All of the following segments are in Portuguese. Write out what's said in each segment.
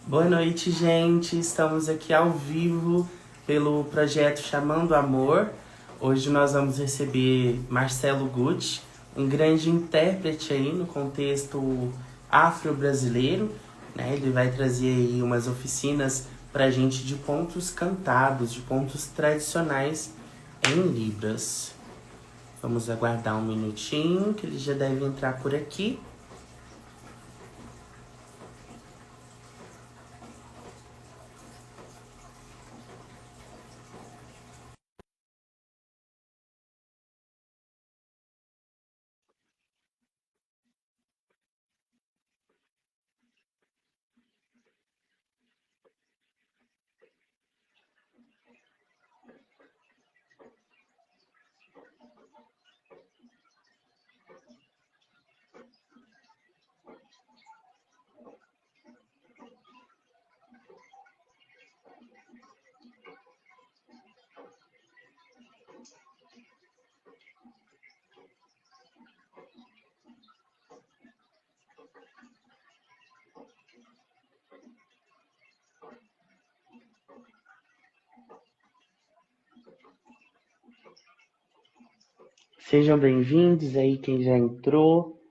Boa noite, gente. Estamos aqui ao vivo pelo projeto Chamando Amor. Hoje nós vamos receber Marcelo Gucci, um grande intérprete aí no contexto afro-brasileiro, né? Ele vai trazer aí umas oficinas pra gente de pontos cantados, de pontos tradicionais em Libras. Vamos aguardar um minutinho que ele já deve entrar por aqui. Sejam bem-vindos aí quem já entrou.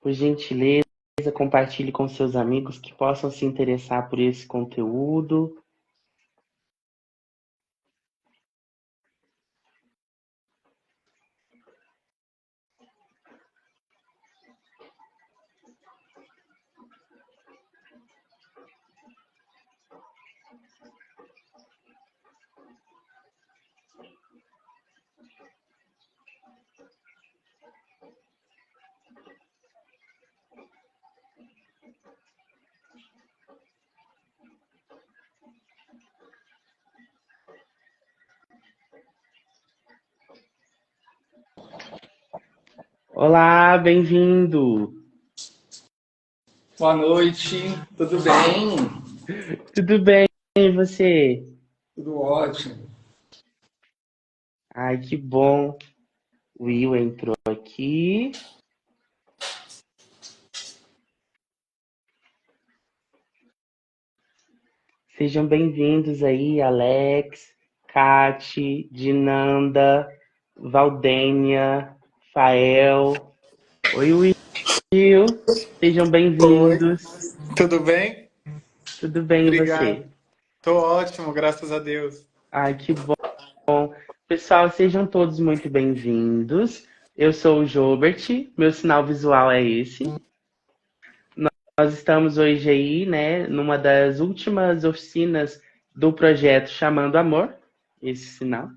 Por gentileza, compartilhe com seus amigos que possam se interessar por esse conteúdo. Olá, bem-vindo! Boa noite, tudo bem? Tudo bem, e você? Tudo ótimo. Ai, que bom. O Will entrou aqui. Sejam bem-vindos aí, Alex, Kati, Dinanda, Valdênia, Fael. Oi, Will. Sejam Oi, bem-vindos. tudo bem? Tudo bem, e Obrigado. você? Tô ótimo, graças a Deus. Ai, que bom. Pessoal, sejam todos muito bem-vindos. Eu sou o Jobert, meu sinal visual é esse. Nós estamos hoje aí, né, numa das últimas oficinas do projeto Chamando Amor, esse sinal.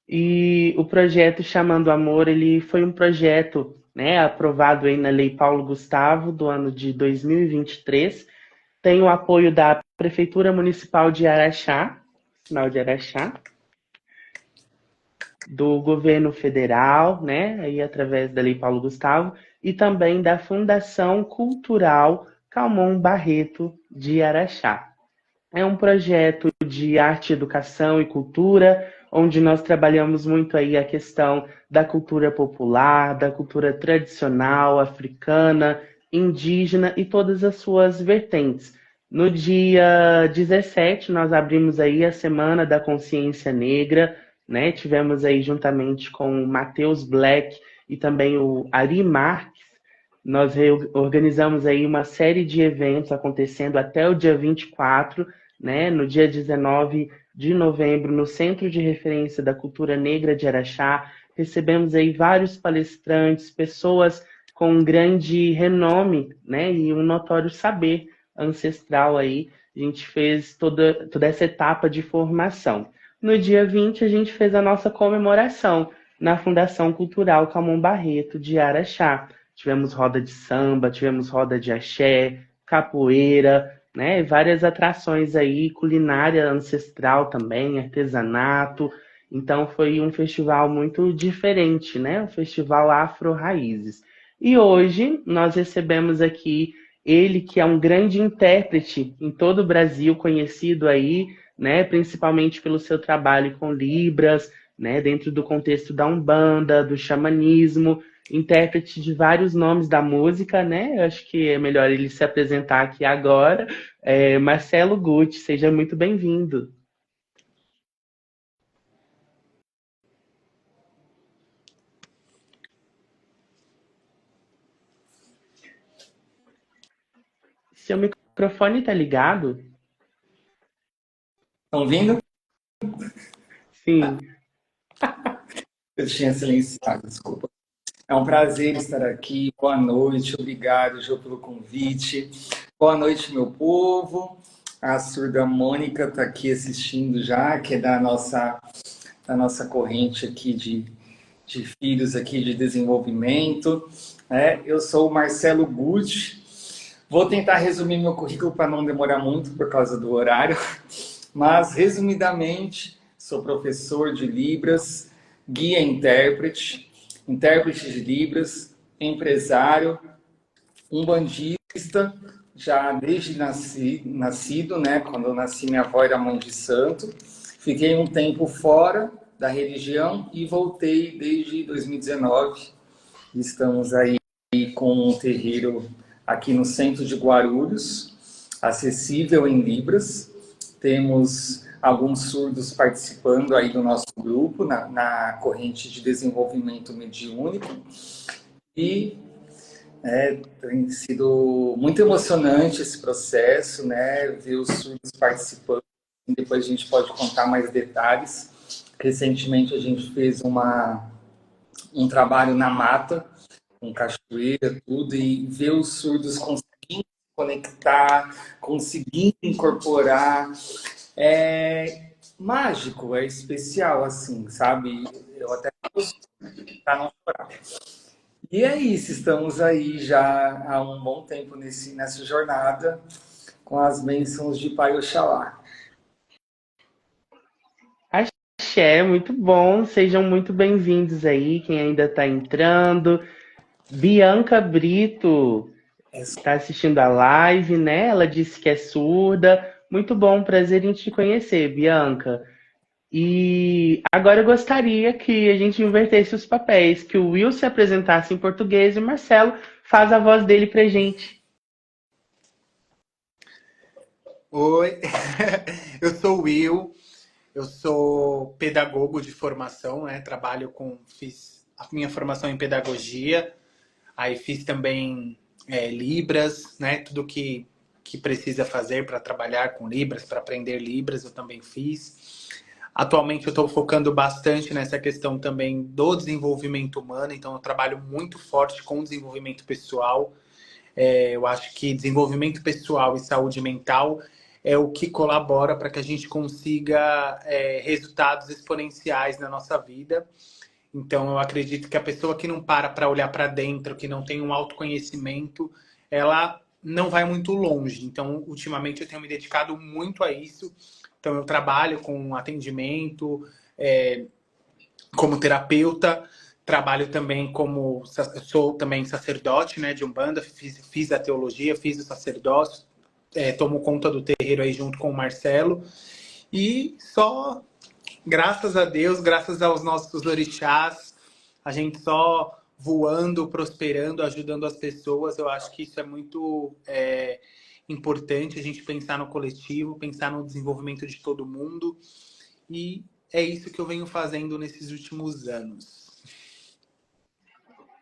E o projeto Chamando Amor, ele foi um projeto, né, aprovado aí na Lei Paulo Gustavo, do ano de 2023. Tem o apoio da Prefeitura Municipal de Araxá, sinal de Araxá, do governo federal, né, aí através da Lei Paulo Gustavo, e também da Fundação Cultural Calmon Barreto de Araxá. É um projeto de arte, educação e cultura, onde nós trabalhamos muito aí a questão da cultura popular, da cultura tradicional, africana, indígena e todas as suas vertentes. No dia 17, nós abrimos aí a Semana da Consciência Negra, né? Tivemos aí juntamente com o Matheus Black e também o Ari Marques, nós organizamos aí uma série de eventos acontecendo até o dia 24, né? No dia 19 de novembro, no Centro de Referência da Cultura Negra de Araxá, recebemos aí vários palestrantes, pessoas com um grande renome, né? E um notório saber ancestral aí. A gente fez toda essa etapa de formação. No dia 20, a gente fez a nossa comemoração na Fundação Cultural Camon Barreto de Araxá. Tivemos roda de samba, tivemos roda de axé, capoeira, né? Várias atrações aí, culinária ancestral também, artesanato. Então foi um festival muito diferente, né? Um festival Afro Raízes. E hoje nós recebemos aqui ele que é um grande intérprete em todo o Brasil, conhecido aí, né? Principalmente pelo seu trabalho com Libras, né? Dentro do contexto da Umbanda, do xamanismo. intérprete de vários nomes da música, né? Eu acho que é melhor ele se apresentar aqui agora. Marcelo Gucci, seja muito bem-vindo. Seu microfone tá ligado? Estão vindo? Sim. Eu tinha silenciado, desculpa. É um prazer estar aqui. Boa noite, obrigado, Jô, pelo convite. Boa noite, meu povo. A surda Mônica está aqui assistindo já, que é da nossa corrente aqui de filhos aqui de desenvolvimento. Eu sou o Marcelo Gucci. Vou tentar resumir meu currículo para não demorar muito por causa do horário, mas resumidamente, sou professor de Libras, guia intérprete, intérprete de Libras, empresário, umbandista, já desde nascido, né? Quando eu nasci, minha avó era mãe de santo. Fiquei um tempo fora da religião e voltei desde 2019. Estamos aí com um terreiro aqui no centro de Guarulhos, acessível em Libras. Temos alguns surdos participando aí do nosso grupo, na corrente de desenvolvimento mediúnico. E tem sido muito emocionante esse processo, né? Ver os surdos participando. Depois a gente pode contar mais detalhes. Recentemente a gente fez um trabalho na mata, com cachoeira, tudo, e ver os surdos conseguindo conectar, conseguindo incorporar. É mágico, é especial, assim, sabe? Eu até gosto para não chorar. E é isso, estamos aí já há um bom tempo nessa jornada com as bênçãos de Pai Oxalá. Axé, muito bom. Sejam muito bem-vindos aí, quem ainda está entrando. Bianca Brito está assistindo a live, né? Ela disse que é surda. Muito bom, prazer em te conhecer, Bianca. E agora eu gostaria que a gente invertesse os papéis, que o Will se apresentasse em português e o Marcelo faz a voz dele pra gente. Oi, eu sou o Will, eu sou pedagogo de formação, né? Fiz a minha formação em pedagogia, aí fiz também Libras, né? Tudo que precisa fazer para trabalhar com Libras, para aprender Libras, eu também fiz. Atualmente eu estou focando bastante nessa questão também do desenvolvimento humano, então eu trabalho muito forte com desenvolvimento pessoal. Eu acho que desenvolvimento pessoal e saúde mental é o que colabora para que a gente consiga resultados exponenciais na nossa vida. Então, eu acredito que a pessoa que não para olhar para dentro, que não tem um autoconhecimento, ela não vai muito longe. Então, ultimamente, eu tenho me dedicado muito a isso. Então, eu trabalho com atendimento, como terapeuta, trabalho também sou também sacerdote, né, de Umbanda, fiz a teologia, fiz o sacerdócio, tomo conta do terreiro aí junto com o Marcelo, e só graças a Deus, graças aos nossos orixás, a gente só voando, prosperando, ajudando as pessoas. Eu acho que isso é muito importante, a gente pensar no coletivo, pensar no desenvolvimento de todo mundo. E é isso que eu venho fazendo nesses últimos anos.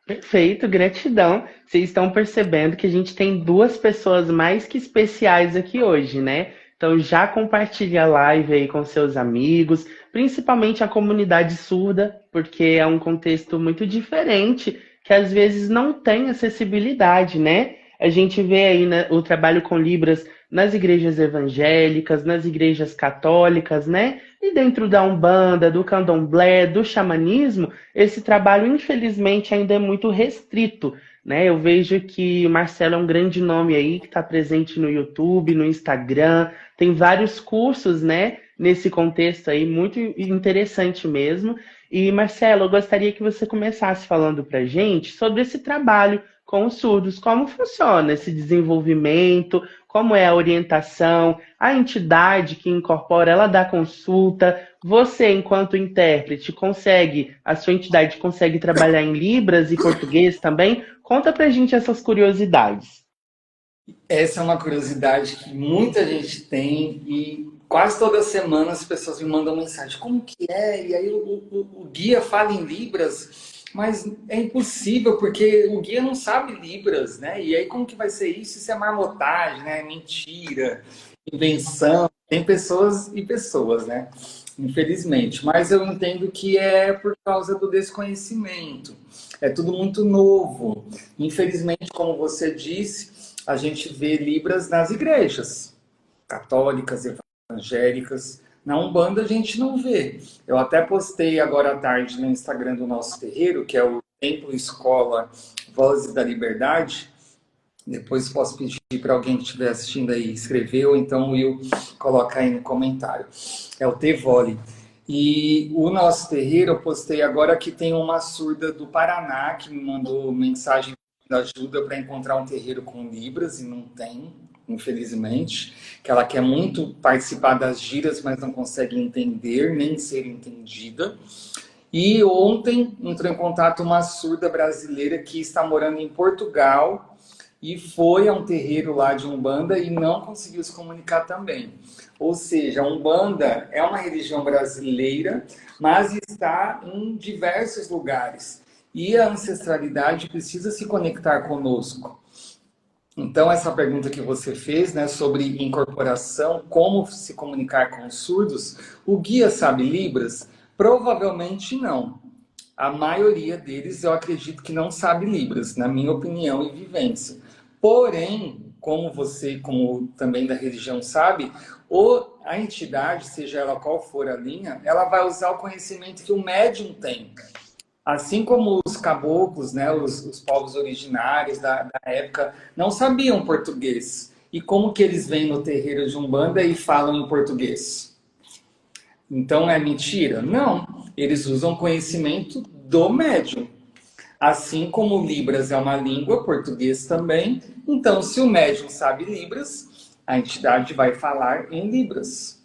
Perfeito, gratidão. Vocês estão percebendo que a gente tem duas pessoas mais que especiais aqui hoje, né? Então já compartilha a live aí com seus amigos, principalmente a comunidade surda, porque é um contexto muito diferente, que às vezes não tem acessibilidade, né? A gente vê aí, né, o trabalho com Libras nas igrejas evangélicas, nas igrejas católicas, né? E dentro da Umbanda, do Candomblé, do xamanismo, esse trabalho, infelizmente, ainda é muito restrito, né? Eu vejo que o Marcelo é um grande nome aí, que está presente no YouTube, no Instagram, tem vários cursos, né? Nesse contexto aí, muito interessante mesmo. E, Marcelo, eu gostaria que você começasse falando para gente sobre esse trabalho com os surdos. Como funciona esse desenvolvimento? Como é a orientação? A entidade que incorpora, ela dá consulta? Você, enquanto intérprete, a sua entidade consegue trabalhar em Libras e português também? Conta pra gente essas curiosidades. Essa é uma curiosidade que muita gente tem e quase toda semana as pessoas me mandam mensagem. Como que é? E aí o guia fala em Libras, mas é impossível porque o guia não sabe Libras, né? E aí como que vai ser isso? Isso é marmotagem, né? Mentira, invenção. Tem pessoas e pessoas, né? Infelizmente. Mas eu entendo que é por causa do desconhecimento. É tudo muito novo. Infelizmente, como você disse, a gente vê Libras nas igrejas católicas, evangélicas. Na Umbanda a gente não vê. Eu até postei agora à tarde no Instagram do nosso terreiro, que é o Templo Escola Vozes da Liberdade. Depois posso pedir para alguém que estiver assistindo aí escrever, ou então o Will colocar aí no comentário. É o Tevoli. E o nosso terreiro, eu postei agora que tem uma surda do Paraná que me mandou mensagem de ajuda para encontrar um terreiro com Libras, e não tem, infelizmente. Que ela quer muito participar das giras, mas não consegue entender, nem ser entendida. E ontem entrou em contato uma surda brasileira que está morando em Portugal e foi a um terreiro lá de Umbanda e não conseguiu se comunicar também. Ou seja, a Umbanda é uma religião brasileira, mas está em diversos lugares. E a ancestralidade precisa se conectar conosco. Então, essa pergunta que você fez, né, sobre incorporação, como se comunicar com os surdos, o guia sabe Libras? Provavelmente não. A maioria deles, eu acredito que não sabe Libras, na minha opinião e vivência. Porém, como você, como também da religião sabe, ou a entidade, seja ela qual for a linha, ela vai usar o conhecimento que o médium tem. Assim como os caboclos, né, os povos originários da época, não sabiam português. E como que eles vêm no terreiro de Umbanda e falam em português? Então é mentira? Não. Eles usam conhecimento do médium. Assim como Libras é uma língua, português também. Então, se o médium sabe Libras, a entidade vai falar em Libras.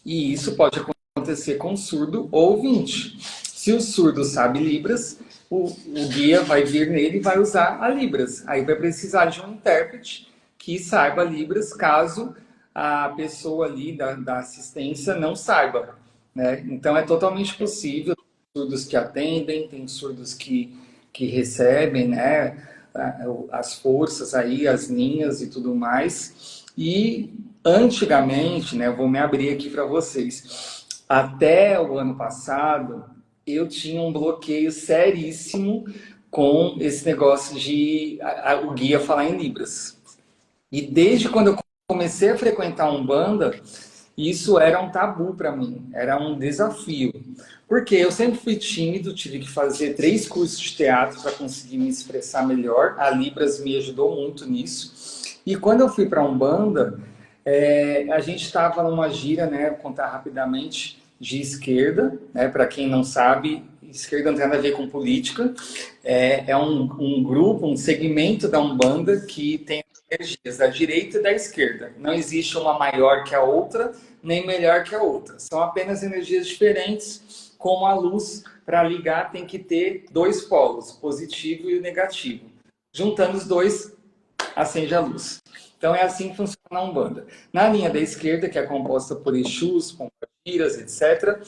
E isso pode acontecer com surdo ou ouvinte. Se o surdo sabe Libras, o guia vai vir nele e vai usar a Libras. Aí vai precisar de um intérprete que saiba Libras, caso a pessoa ali da assistência não saiba, né? Então é totalmente possível. Tem surdos que atendem, tem surdos que recebem, né, as forças aí, as linhas e tudo mais. E antigamente, né, eu vou me abrir aqui para vocês, até o ano passado, eu tinha um bloqueio seríssimo com esse negócio de o guia falar em Libras. E desde quando eu comecei a frequentar Umbanda, isso era um tabu para mim, era um desafio. Porque eu sempre fui tímido, tive que fazer 3 cursos de teatro para conseguir me expressar melhor. A Libras me ajudou muito nisso. E quando eu fui para Umbanda, a gente estava numa gira, né, vou contar rapidamente, de esquerda, né, para quem não sabe, esquerda não tem nada a ver com política, é um grupo, um segmento da Umbanda que tem energias da direita e da esquerda. Não existe uma maior que a outra, nem melhor que a outra. São apenas energias diferentes, como a luz, para ligar, tem que ter 2 polos, o positivo e o negativo. Juntando os dois, acende a luz. Então é assim que funciona a Umbanda. Na linha da esquerda, que é composta por Exus, pombagiras, etc.,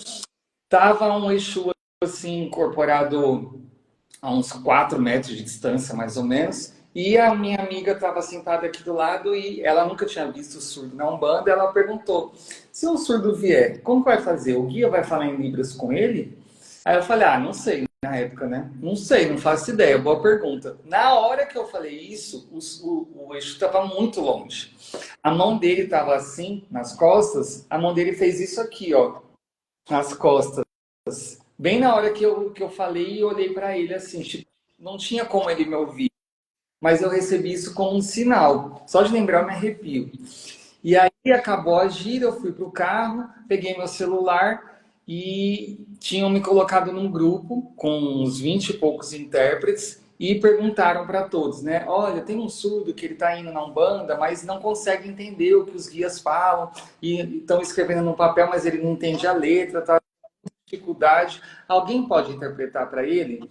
estava um Exu assim, incorporado a uns 4 metros de distância, mais ou menos, e a minha amiga estava sentada aqui do lado e ela nunca tinha visto o surdo na Umbanda. Ela perguntou, se um surdo vier, como vai fazer? O guia vai falar em Libras com ele? Aí eu falei, não sei, na época, né? Não sei, não faço ideia, boa pergunta. Na hora que eu falei isso, o Exu estava muito longe. A mão dele estava assim, nas costas, a mão dele fez isso aqui, ó, nas costas. Bem na hora que eu falei, eu olhei para ele assim, tipo, não tinha como ele me ouvir. Mas eu recebi isso como um sinal. Só de lembrar eu me arrepio. E aí acabou a gira, eu fui para o carro, peguei meu celular e tinham me colocado num grupo com uns 20 e poucos intérpretes e perguntaram para todos, né? Olha, tem um surdo que ele está indo na Umbanda, mas não consegue entender o que os guias falam, e estão escrevendo no papel, mas ele não entende a letra, tá com dificuldade. Alguém pode interpretar para ele?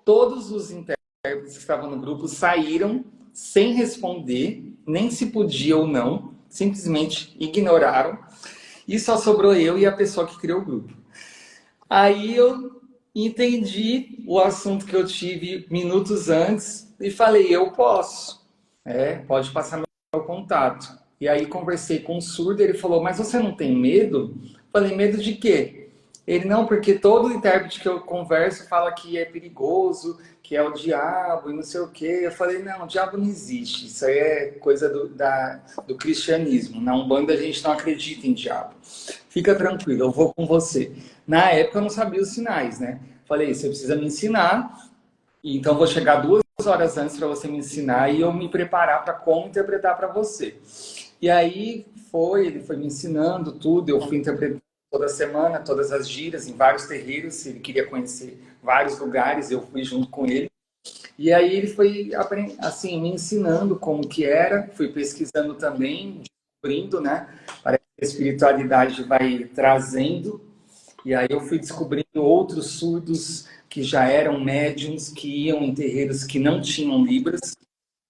Todos os intérpretes que estavam no grupo saíram sem responder, nem se podia ou não, simplesmente ignoraram, e só sobrou eu e a pessoa que criou o grupo. Aí eu entendi o assunto que eu tive minutos antes e falei, eu posso, pode passar meu contato. E aí conversei com o surdo, ele falou, mas você não tem medo? Falei, medo de quê? Ele, não, porque todo intérprete que eu converso fala que é perigoso, que é o diabo e não sei o quê. Eu falei, não, o diabo não existe, isso aí é coisa do cristianismo. Na Umbanda a gente não acredita em diabo. Fica tranquilo, eu vou com você. Na época eu não sabia os sinais, né? Falei, você precisa me ensinar, então eu vou chegar 2 horas antes para você me ensinar e eu me preparar para como interpretar para você. E aí ele foi me ensinando tudo, eu fui interpretando toda semana, todas as gírias, em vários terreiros, ele queria conhecer vários lugares, eu fui junto com ele. E aí ele foi, assim, me ensinando como que era, fui pesquisando também, descobrindo, né? Parece que a espiritualidade vai trazendo. E aí eu fui descobrindo outros surdos que já eram médiums, que iam em terreiros que não tinham Libras.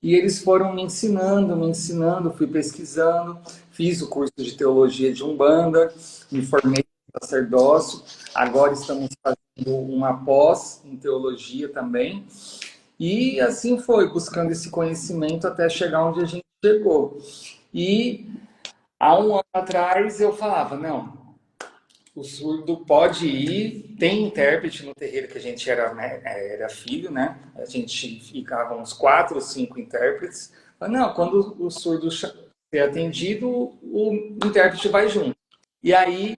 E eles foram me ensinando, fui pesquisando, fiz o curso de teologia de Umbanda, me formei em sacerdócio, agora estamos fazendo uma pós em teologia também. E assim foi, buscando esse conhecimento até chegar onde a gente chegou. E há um ano atrás eu falava, não, o surdo pode ir, tem intérprete no terreiro que a gente era filho, né? A gente ficava uns 4 ou 5 intérpretes. Mas não, quando o surdo ser atendido, o intérprete vai junto. E aí,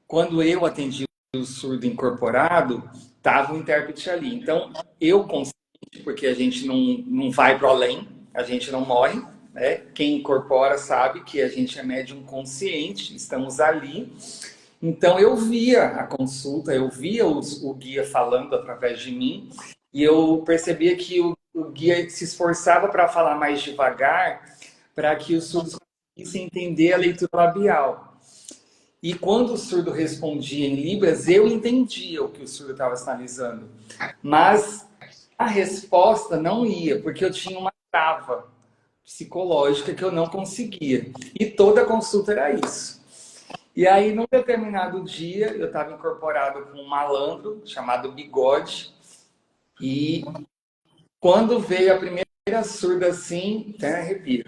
quando eu atendi o surdo incorporado, estava o intérprete ali. Então, eu consciente, porque a gente não vai para o além, a gente não morre, né? Quem incorpora sabe que a gente é médium consciente, estamos ali. Então eu via a consulta, eu via o guia falando através de mim e eu percebia que o guia se esforçava para falar mais devagar para que os surdos conseguissem entender a leitura labial. E quando o surdo respondia em Libras, eu entendia o que o surdo estava sinalizando. Mas a resposta não ia, porque eu tinha uma trava psicológica que eu não conseguia. E toda a consulta era isso. E aí, num determinado dia, eu estava incorporado com um malandro chamado Bigode. E quando veio a primeira surda assim, até arrepio.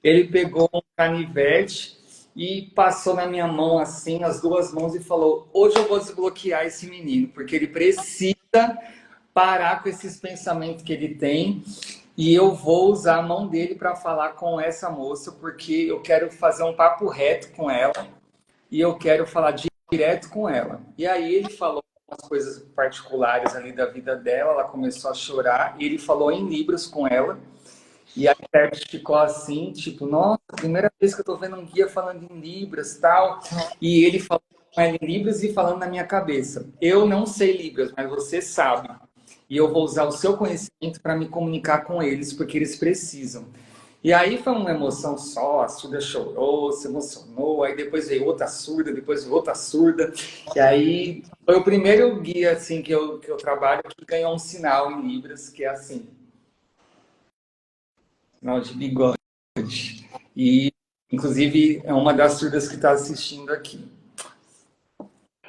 Ele pegou um canivete e passou na minha mão assim, as 2 mãos, e falou: hoje eu vou desbloquear esse menino, porque ele precisa parar com esses pensamentos que ele tem. E eu vou usar a mão dele para falar com essa moça, porque eu quero fazer um papo reto com ela. E eu quero falar direto com ela. E aí ele falou umas coisas particulares ali da vida dela, ela começou a chorar, e ele falou em Libras com ela, e a intérprete ficou assim, tipo, nossa, primeira vez que eu tô vendo um guia falando em Libras e tal, e ele falou com ela em Libras e falando na minha cabeça, eu não sei Libras, mas você sabe, e eu vou usar o seu conhecimento para me comunicar com eles, porque eles precisam. E aí foi uma emoção só, a surda chorou, se emocionou, aí depois veio outra surda, depois veio outra surda. E aí foi o primeiro guia assim, que eu trabalho que ganhou um sinal em Libras, que é assim. Sinal de bigode. E, inclusive, é uma das surdas que está assistindo aqui.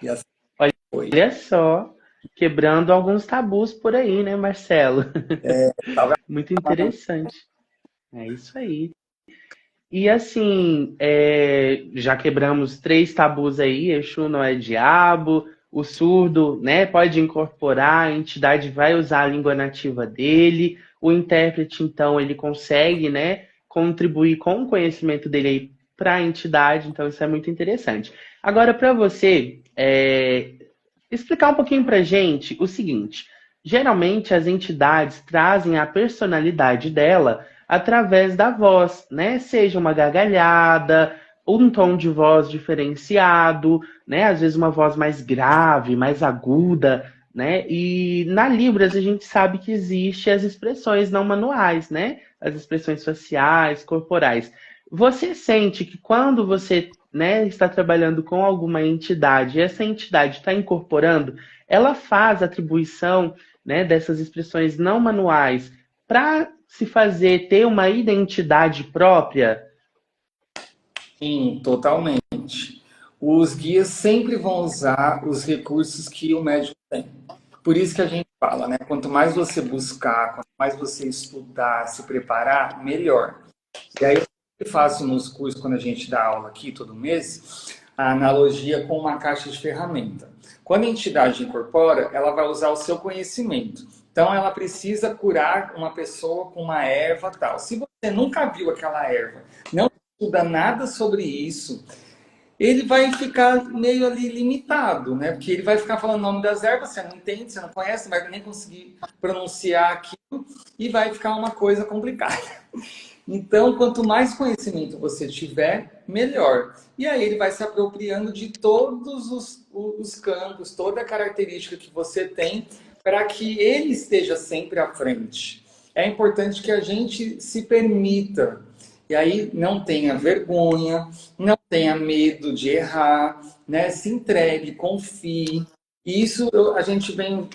E assim foi. Olha só, quebrando alguns tabus por aí, né, Marcelo? Muito interessante. É isso aí. E assim, já quebramos 3 tabus aí, Exu não é diabo, o surdo, né, pode incorporar, a entidade vai usar a língua nativa dele, o intérprete, então, ele consegue, né, contribuir com o conhecimento dele aí para a entidade, então isso é muito interessante. Agora, para você, explicar um pouquinho para gente o seguinte, geralmente as entidades trazem a personalidade dela através da voz, né? Seja uma gargalhada, um tom de voz diferenciado, né? Às vezes uma voz mais grave, mais aguda, né? E na Libras a gente sabe que existe as expressões não manuais, né? As expressões faciais, corporais. Você sente que quando você, né, está trabalhando com alguma entidade, e essa entidade está incorporando, ela faz atribuição, né, dessas expressões não manuais para se fazer ter uma identidade própria? Sim, totalmente. Os guias sempre vão usar os recursos que o médium tem. Por isso que a gente fala, né? Quanto mais você buscar, quanto mais você estudar, se preparar, melhor. E aí eu faço nos cursos, quando a gente dá aula aqui todo mês, a analogia com uma caixa de ferramenta. Quando a entidade incorpora, ela vai usar o seu conhecimento. Então, ela precisa curar uma pessoa com uma erva tal. Se você nunca viu aquela erva, não estuda nada sobre isso, ele vai ficar meio ali limitado, né? Porque ele vai ficar falando o nome das ervas, você não entende, você não conhece, não vai nem conseguir pronunciar aquilo e vai ficar uma coisa complicada. Então, quanto mais conhecimento você tiver, melhor. E aí ele vai se apropriando de todos os campos, toda a característica que você tem, para que ele esteja sempre à frente. É importante que a gente se permita. E aí não tenha vergonha, não tenha medo de errar, né? Se entregue, confie. E isso a gente vem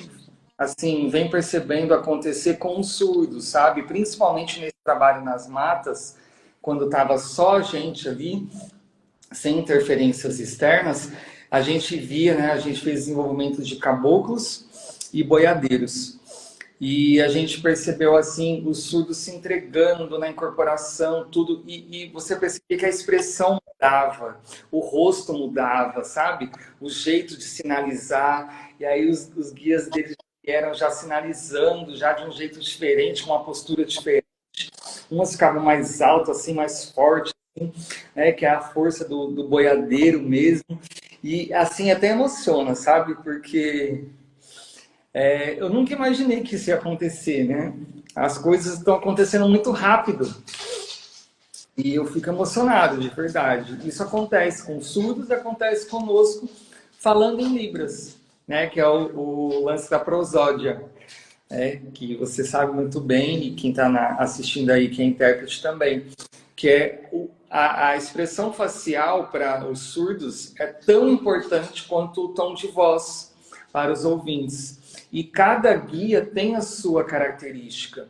assim, vem percebendo acontecer com os surdos, sabe? Principalmente nesse trabalho nas matas, quando estava só a gente ali, sem interferências externas, a gente via, né? A gente fez desenvolvimento de caboclos e boiadeiros. E a gente percebeu, assim, os surdos se entregando na incorporação, tudo. E você percebia que a expressão mudava, o rosto mudava, sabe? O jeito de sinalizar. E aí os guias deles vieram já sinalizando, já de um jeito diferente, com uma postura diferente. Umas ficavam mais altas, assim, mais fortes, assim, né? Que é a força do boiadeiro mesmo. E, assim, até emociona, sabe? Porque... eu nunca imaginei que isso ia acontecer, né? As coisas estão acontecendo muito rápido. E eu fico emocionado, de verdade. Isso acontece com surdos, acontece conosco, falando em Libras, né? Que é o lance da prosódia, que você sabe muito bem, e quem está assistindo aí, que é intérprete também, que é a expressão facial para os surdos é tão importante quanto o tom de voz para os ouvintes. E cada guia tem a sua característica.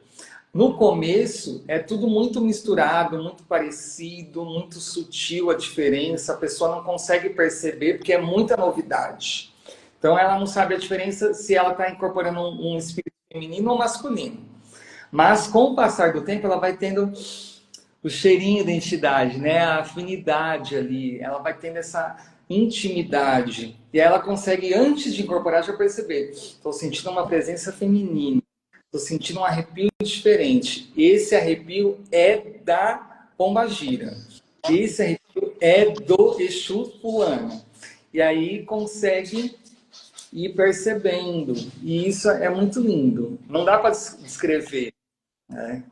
No começo, é tudo muito misturado, muito parecido, muito sutil a diferença. A pessoa não consegue perceber porque é muita novidade. Então, ela não sabe a diferença se ela está incorporando um espírito feminino ou masculino. Mas, com o passar do tempo, ela vai tendo o cheirinho da entidade, né? A afinidade ali. Ela vai tendo essa intimidade. E ela consegue, antes de incorporar, já perceber. Estou sentindo uma presença feminina. Estou sentindo um arrepio diferente. Esse arrepio é da pombagira. Esse arrepio é do Exu fulano. E aí consegue ir percebendo. E isso é muito lindo. Não dá para descrever, né?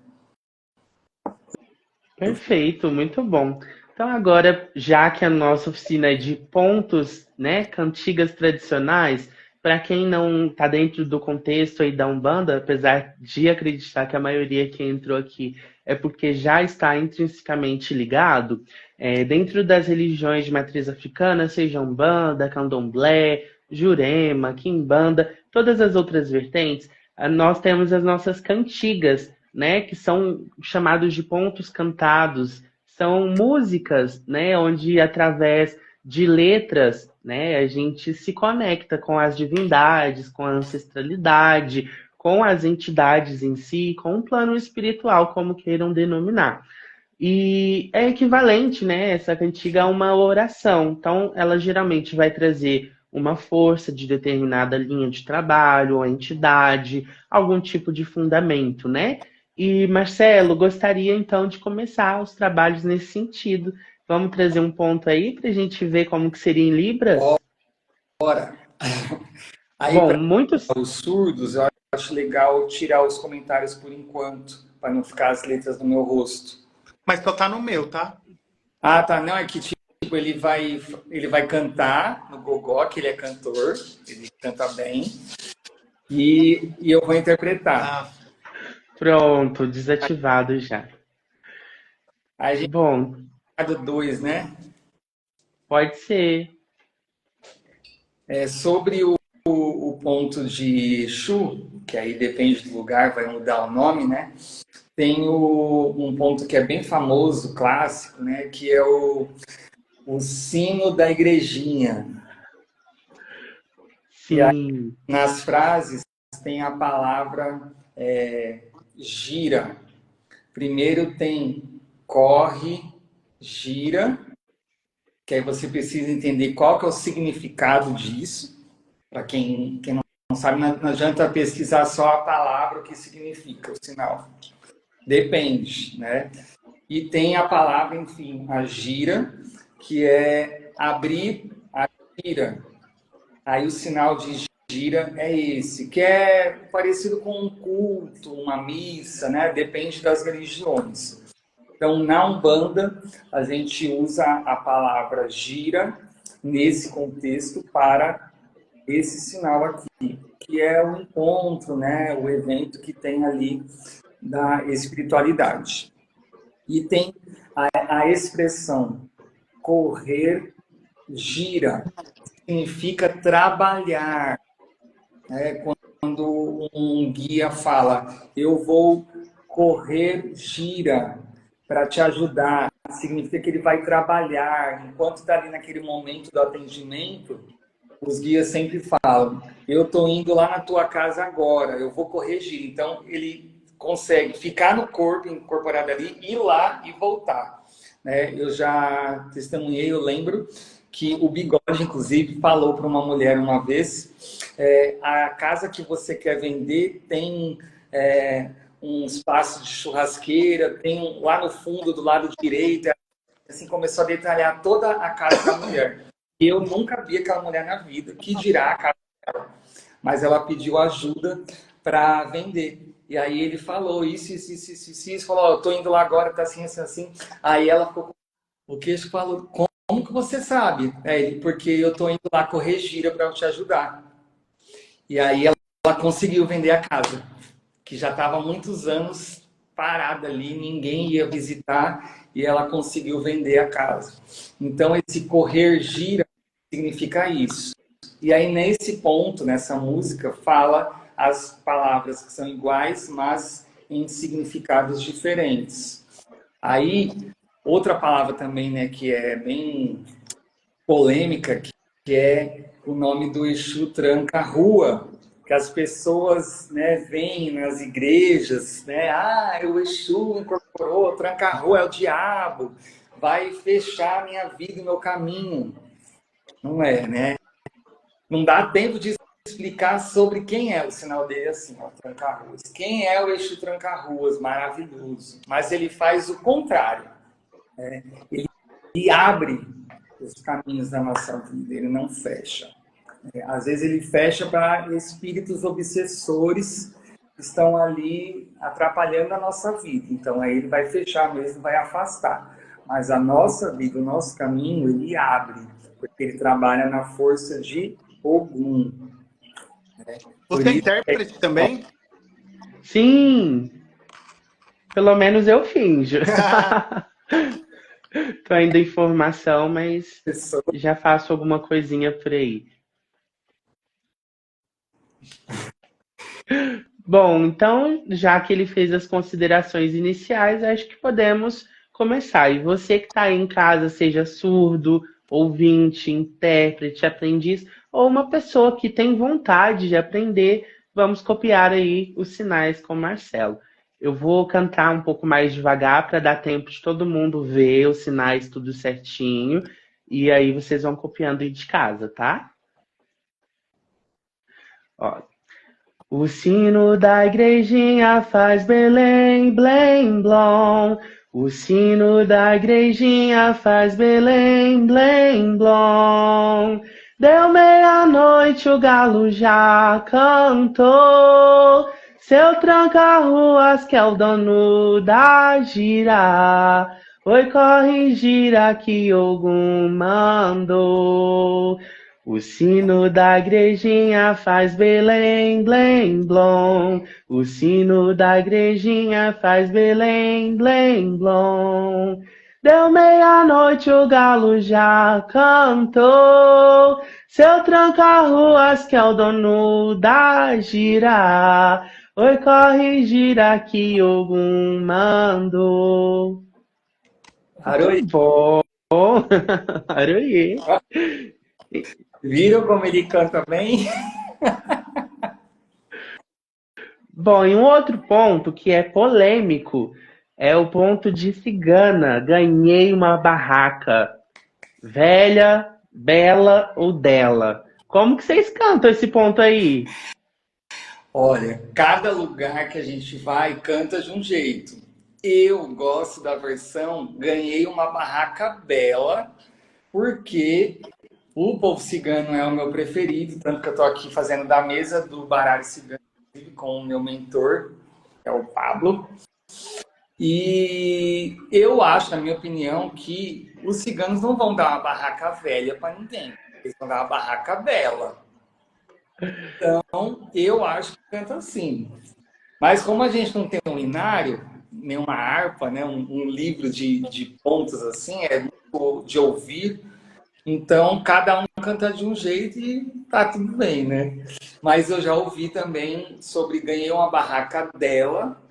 Perfeito, muito bom. Então agora, já que a nossa oficina é de pontos, né, cantigas tradicionais, para quem não está dentro do contexto aí da Umbanda, apesar de acreditar que a maioria que entrou aqui é porque já está intrinsecamente ligado, dentro das religiões de matriz africana, seja Umbanda, Candomblé, Jurema, Quimbanda, todas as outras vertentes, nós temos as nossas cantigas, né, que são chamados de pontos cantados, são músicas, né, onde através de letras, né, a gente se conecta com as divindades, com a ancestralidade, com as entidades em si, com o plano espiritual, como queiram denominar. E é equivalente, né, essa cantiga a uma oração. Então, ela geralmente vai trazer uma força de determinada linha de trabalho, ou entidade, algum tipo de fundamento, né? E, Marcelo, gostaria então de começar os trabalhos nesse sentido. Vamos trazer um ponto aí para a gente ver como que seria em Libras? Bora! Aí, Bom, para muitos. os surdos, eu acho legal tirar os comentários por enquanto, para não ficar as letras no meu rosto. Mas só tá no meu, tá? Ah, tá. Não, é que tipo, ele vai cantar no gogó, que ele é cantor, ele canta bem. E eu vou interpretar. Ah, Pronto, desativado já. A gente Bom, vai do 2, né? pode ser. Sobre o ponto de Exu, que aí depende do lugar, vai mudar o nome, né? Tem um ponto que é bem famoso, clássico, né? Que é o sino da igrejinha. E aí, Sim, nas frases tem a palavra gira. Primeiro tem corre, gira, que aí você precisa entender qual que é o significado disso. Para quem não sabe, não adianta pesquisar só a palavra, o que significa o sinal. Depende, né? E tem a palavra, enfim, a gira, que é abrir a gira. Aí o sinal de gira é esse, que é parecido com um culto, uma missa, né? Depende das religiões. Então, na Umbanda, a gente usa a palavra gira nesse contexto para esse sinal aqui, que é o encontro, né? O evento que tem ali da espiritualidade. E tem a expressão correr gira, significa trabalhar. Né? Quando um guia fala, eu vou correr gira para te ajudar, significa que ele vai trabalhar. Enquanto está ali naquele momento do atendimento, os guias sempre falam, eu estou indo lá na tua casa agora, eu vou correr gira. Então, ele consegue ficar no corpo, incorporado ali, ir lá e voltar. Né? Eu já testemunhei, eu lembro que o Bigode, inclusive, falou para uma mulher uma vez, a casa que você quer vender tem um espaço de churrasqueira, tem lá no fundo, do lado direito, assim, começou a detalhar toda a casa da mulher. Eu nunca vi aquela mulher na vida, que dirá a casa dela. Mas ela pediu ajuda para vender. E aí ele falou isso, falou, eu tô indo lá agora, tá assim, assim, assim. Aí ela ficou com o queixo, falou, como que você sabe? Porque eu tô indo lá correr gira para te ajudar. E aí ela conseguiu vender a casa, que já estava há muitos anos parada ali, ninguém ia visitar, e ela conseguiu vender a casa. Então esse correr gira significa isso. E aí, nesse ponto, nessa música, fala as palavras que são iguais, mas em significados diferentes. Aí, outra palavra também, né, que é bem polêmica, que é o nome do Exu Tranca-Rua, que as pessoas, né, veem nas igrejas, né, o Exu incorporou, Tranca-Rua é o diabo, vai fechar a minha vida e meu caminho. Não é, né? Não dá tempo de explicar sobre quem é o sinal dele assim, ó, Tranca-Ruas. Quem é o Exu Tranca-Ruas? Maravilhoso. Mas ele faz o contrário. Né? Ele abre os caminhos da nossa vida, ele não fecha. Às vezes ele fecha para espíritos obsessores que estão ali atrapalhando a nossa vida. Então aí ele vai fechar mesmo, vai afastar. Mas a nossa vida, o nosso caminho, ele abre, porque ele trabalha na força de Ogum. Por você é isso, intérprete também? sim. Pelo menos eu finjo. Tô ainda em formação, mas já faço alguma coisinha por aí. Bom, então, já que ele fez as considerações iniciais, acho que podemos começar. E você que está aí em casa, seja surdo, ouvinte, intérprete, aprendiz, ou uma pessoa que tem vontade de aprender, vamos copiar aí os sinais com o Marcelo. Eu vou cantar um pouco mais devagar para dar tempo de todo mundo ver os sinais tudo certinho. E aí vocês vão copiando aí de casa, tá? Ó, o sino da igrejinha faz Belém, blém, blom. O sino da igrejinha faz Belém, blém, blom. Deu meia-noite, o galo já cantou. Seu tranca-ruas que é o dono da gira. Oi, corre, gira que Ogum mandou. O sino da igrejinha faz Belém, blém, blom. O sino da igrejinha faz Belém, blém, blom. Deu meia-noite, o galo já cantou. Seu tranca-ruas que é o dono da gira. Oi, corre, gira que Ogum mandou. Aroí. Muito bom. Aroí. Viram como ele canta bem? Bom, e um outro ponto que é polêmico é o ponto de cigana. Ganhei uma barraca. Velha, bela ou dela? Como que vocês cantam esse ponto aí? Olha, cada lugar que a gente vai canta de um jeito. Eu gosto da versão Ganhei uma Barraca Bela, porque o povo cigano é o meu preferido, tanto que eu estou aqui fazendo da mesa do baralho cigano com o meu mentor, que é o Pablo. E eu acho, na minha opinião, que os ciganos não vão dar uma barraca velha para ninguém. Eles vão dar uma barraca bela. Então, eu acho que canta assim. Mas como a gente não tem um inário, nem uma harpa, né, um livro de pontos assim, é muito de ouvir, então cada um canta de um jeito e tá tudo bem, né? Mas eu já ouvi também sobre ganhei uma barraca dela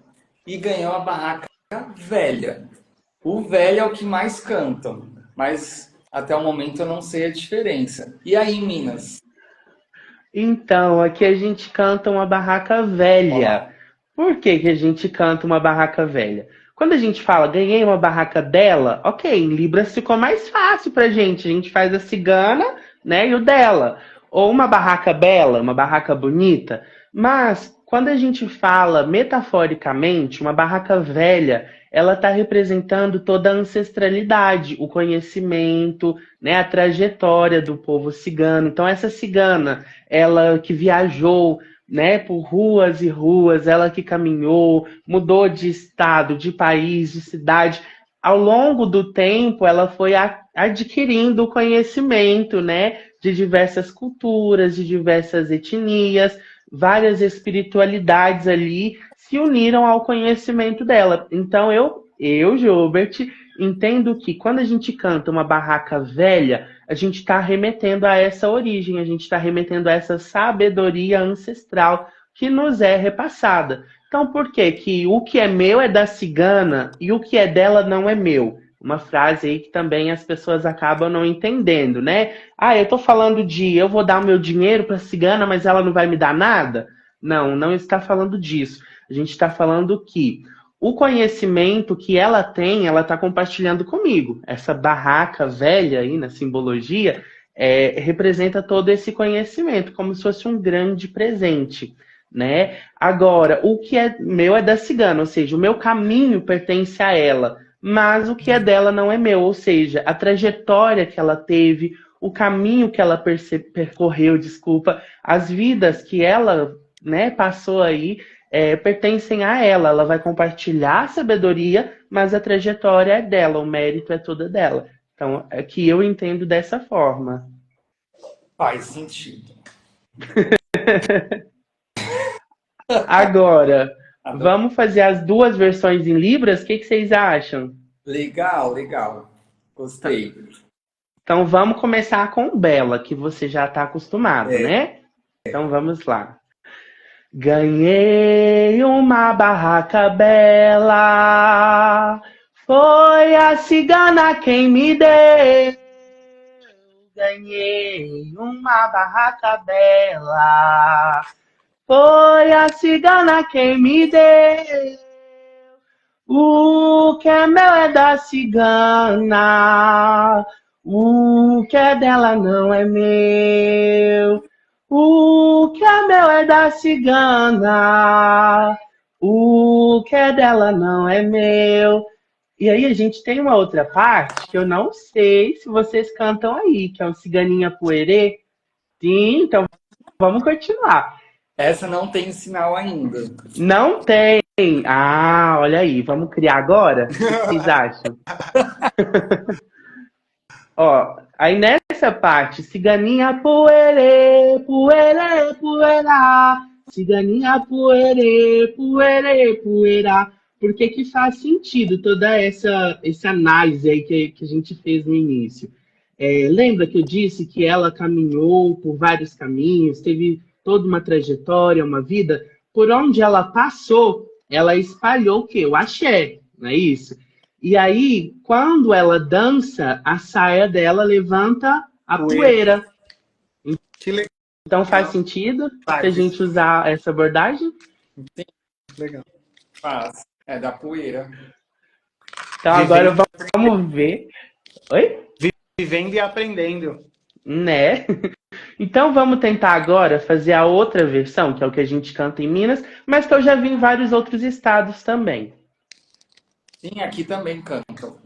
e ganhei uma barraca velha. O velho é o que mais cantam, mas até o momento eu não sei a diferença. E aí, Minas? Então, aqui a gente canta uma barraca velha. Olá. Por que que a gente canta uma barraca velha? Quando a gente fala ganhei uma barraca dela, ok, em Libras ficou mais fácil pra gente. A gente faz a cigana, né, e o dela. Ou uma barraca bela, uma barraca bonita. Mas quando a gente fala metaforicamente, uma barraca velha, ela está representando toda a ancestralidade, o conhecimento, né, a trajetória do povo cigano. Então essa cigana, ela que viajou, né, por ruas e ruas, ela que caminhou, mudou de estado, de país, de cidade. Ao longo do tempo, ela foi adquirindo conhecimento, né, de diversas culturas, de diversas etnias, várias espiritualidades ali se uniram ao conhecimento dela. Então Gilbert, entendo que quando a gente canta uma barraca velha, a gente está remetendo a essa origem, a gente está remetendo a essa sabedoria ancestral que nos é repassada. Então, por que que o que é meu é da cigana e o que é dela não é meu? Uma frase aí que também as pessoas acabam não entendendo, né? Ah, eu tô falando de eu vou dar o meu dinheiro para a cigana, mas ela não vai me dar nada? Não, não está falando disso. A gente está falando que o conhecimento que ela tem, ela está compartilhando comigo. Essa barraca velha aí na simbologia representa todo esse conhecimento, como se fosse um grande presente, né? Agora, o que é meu é da cigana, ou seja, o meu caminho pertence a ela, mas o que é dela não é meu, ou seja, a trajetória que ela teve, o caminho que ela percorreu, desculpa, as vidas que ela, né, passou aí, pertencem a ela. Ela vai compartilhar a sabedoria, mas a trajetória é dela, o mérito é todo dela. Então, é que eu entendo dessa forma. Faz sentido. Agora, Adoro. vamos fazer as duas versões em Libras? O que vocês acham? Legal, legal. Gostei. Então, vamos começar com Bela, que você já está acostumado, né? Então, vamos lá. Ganhei uma barraca bela, foi a cigana quem me deu. Ganhei uma barraca bela, foi a cigana quem me deu. O que é meu é da cigana, o que é dela não é meu. O que é meu é da cigana, o que é dela não é meu. E aí a gente tem uma outra parte que eu não sei se vocês cantam aí, que é o Ciganinha Poerê. Sim, então vamos continuar. Essa não tem sinal ainda. Não tem. Ah, olha aí, vamos criar agora? O que vocês acham? Ó, aí nessa essa parte. Ciganinha poerê, poerê, poerá. Ciganinha poerê, poerê, poerá. Por que que faz sentido toda essa análise aí que a gente fez no início? Lembra que eu disse que ela caminhou por vários caminhos, teve toda uma trajetória, uma vida? Por onde ela passou, ela espalhou o quê? O axé, não é isso? E aí, quando ela dança, a saia dela levanta a poeira. Que legal. Então faz sentido se a gente usar essa abordagem? Sim, legal. Faz. É da poeira. Então agora vamos ver. Oi? Vivendo e aprendendo. Né? Então vamos tentar agora fazer a outra versão, que é o que a gente canta em Minas, mas que eu já vi em vários outros estados também. Sim, aqui também cantam.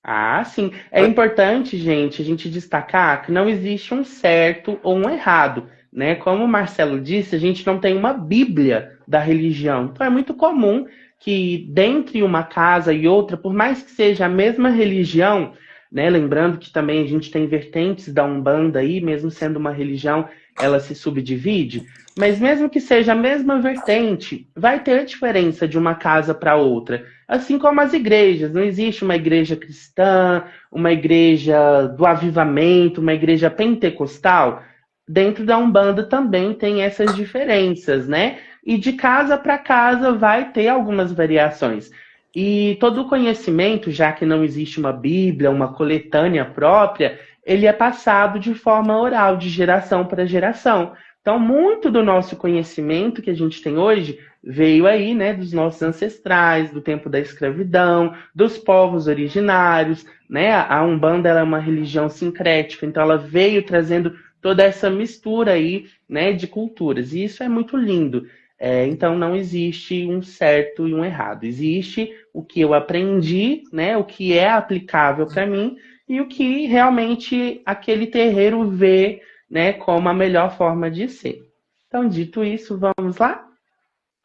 Ah, sim. É importante, gente, a gente destacar que não existe um certo ou um errado, né? Como o Marcelo disse, a gente não tem uma bíblia da religião. Então é muito comum que dentre uma casa e outra, por mais que seja a mesma religião, né? Lembrando que também a gente tem vertentes da Umbanda aí, mesmo sendo uma religião, ela se subdivide. Mas mesmo que seja a mesma vertente, vai ter diferença de uma casa para outra. Assim como as igrejas, não existe uma igreja cristã, uma igreja do avivamento, uma igreja pentecostal. Dentro da Umbanda também tem essas diferenças, né? E de casa para casa vai ter algumas variações. E todo o conhecimento, já que não existe uma Bíblia, uma coletânea própria, ele é passado de forma oral, de geração para geração. Então, muito do nosso conhecimento que a gente tem hoje veio aí, né, dos nossos ancestrais, do tempo da escravidão, dos povos originários, né? A Umbanda ela é uma religião sincrética, então ela veio trazendo toda essa mistura aí, né, de culturas. E isso é muito lindo. Então não existe um certo e um errado. Existe o que eu aprendi, né, o que é aplicável para mim e o que realmente aquele terreiro vê, né, como a melhor forma de ser. Então, dito isso, vamos lá?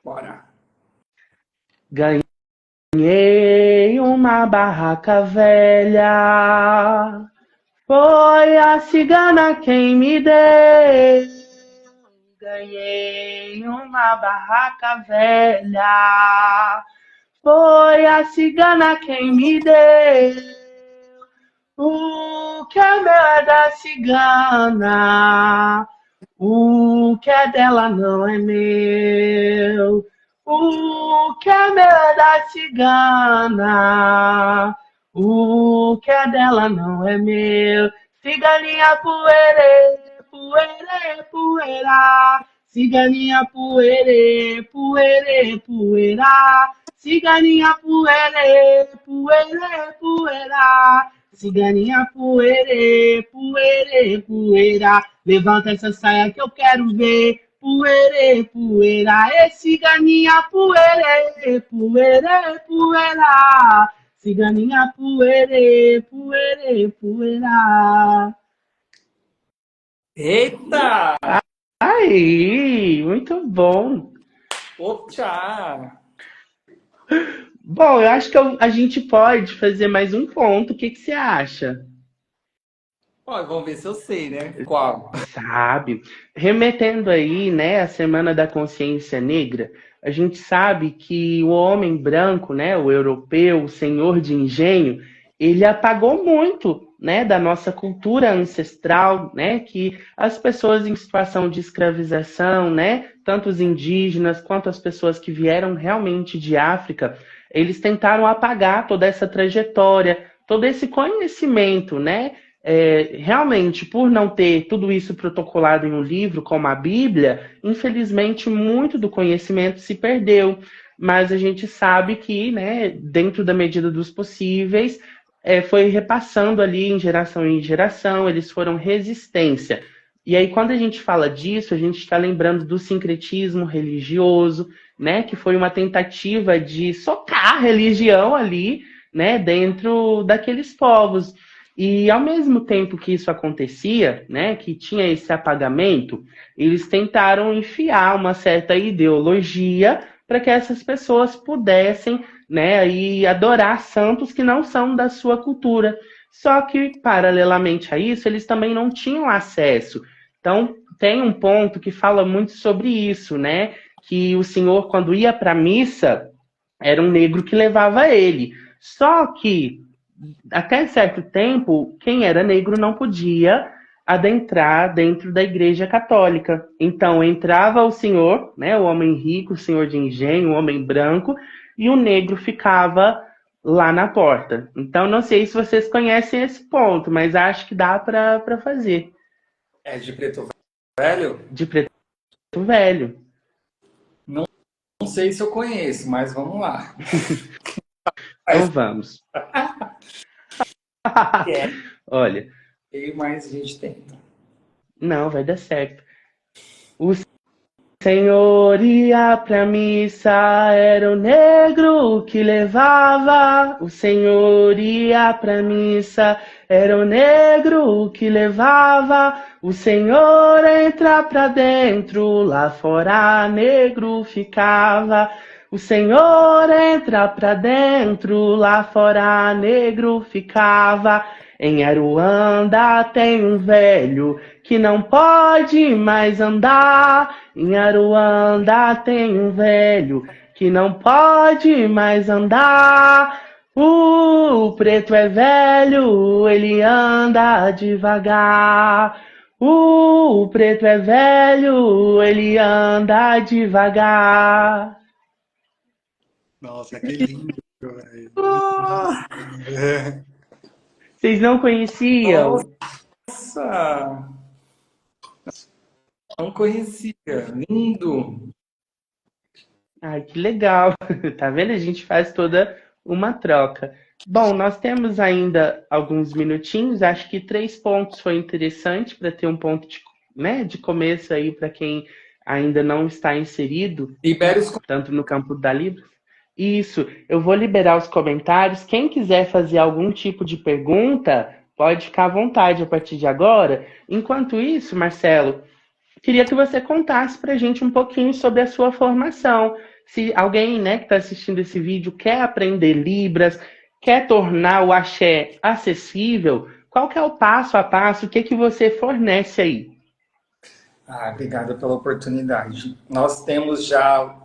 Bora. Ganhei uma barraca velha, foi a cigana quem me deu. Ganhei uma barraca velha, foi a cigana quem me deu. O que é meu é da cigana, o que é dela não é meu. O que é meu é da cigana, o que é dela não é meu. Ciganinha poerê, poerê, poeira. Ciganinha poerê, poerê, poeira. Ciganinha poerê, poerê, poeira. Ciganinha poerê, poerê, poeira. Levanta essa saia que eu quero ver. Poerê, poeira. E ciganinha poerê, poerê, poeira. Ciganinha poerê, poerê, poeira. Eita! Aí, muito bom. Opa! Bom, eu acho que a gente pode fazer mais um ponto. O que que você acha? Ó, vamos ver se eu sei, né? Qual? Sabe? Remetendo aí, né, à Semana da Consciência Negra, a gente sabe que o homem branco, né, o europeu, o senhor de engenho, ele apagou muito, né, da nossa cultura ancestral, né, que as pessoas em situação de escravização, né, tanto os indígenas quanto as pessoas que vieram realmente de África, eles tentaram apagar toda essa trajetória, todo esse conhecimento, né? Realmente, por não ter tudo isso protocolado em um livro como a Bíblia, infelizmente muito do conhecimento se perdeu. Mas a gente sabe que, né, dentro da medida dos possíveis, foi repassando ali em geração, eles foram resistência. E aí, quando a gente fala disso, a gente está lembrando do sincretismo religioso, né, que foi uma tentativa de socar a religião ali, né, dentro daqueles povos. E ao mesmo tempo que isso acontecia, né, que tinha esse apagamento, eles tentaram enfiar uma certa ideologia para que essas pessoas pudessem, né, aí adorar santos que não são da sua cultura, Só que, paralelamente a isso, eles também não tinham acesso. Então, tem um ponto que fala muito sobre isso, né? Que o Senhor, quando ia para a missa, era um negro que levava ele. Só que, até certo tempo, quem era negro não podia adentrar dentro da Igreja Católica. Então, entrava o senhor, né, o homem rico, o senhor de engenho, o homem branco, e o negro ficava lá na porta. Então, não sei se vocês conhecem esse ponto, mas acho que dá para fazer. É de Preto Velho? De preto velho. Não, não sei se eu conheço, mas vamos lá. Então vamos. É, Olha, mas a gente tenta. não, vai dar certo. O Senhor ia pra missa, era o negro que levava. O Senhor ia pra missa, era o negro que levava. O Senhor entra pra dentro, lá fora negro ficava. O Senhor entra pra dentro, lá fora negro ficava. Em Aruanda tem um velho que não pode mais andar. Em Aruanda tem um velho que não pode mais andar. O preto é velho, ele anda devagar. O preto é velho, ele anda devagar. Nossa, que lindo. Velho. Ah, Vocês não conheciam? nossa! Não conhecia. Lindo. Ai, que legal. Tá vendo? A gente faz toda uma troca. Bom, nós temos ainda alguns minutinhos. Acho que 3 pontos foi interessante para ter um ponto de, né, de começo aí para quem ainda não está inserido, Libere os tanto no campo da Libras. Isso, eu vou liberar os comentários. Quem quiser fazer algum tipo de pergunta, pode ficar à vontade a partir de agora. Enquanto isso, Marcelo, queria que você contasse para a gente um pouquinho sobre a sua formação. Se alguém, né, que está assistindo esse vídeo quer aprender Libras, quer tornar o axé acessível, qual que é o passo a passo, o que, que você fornece aí? Obrigado pela oportunidade. Nós temos já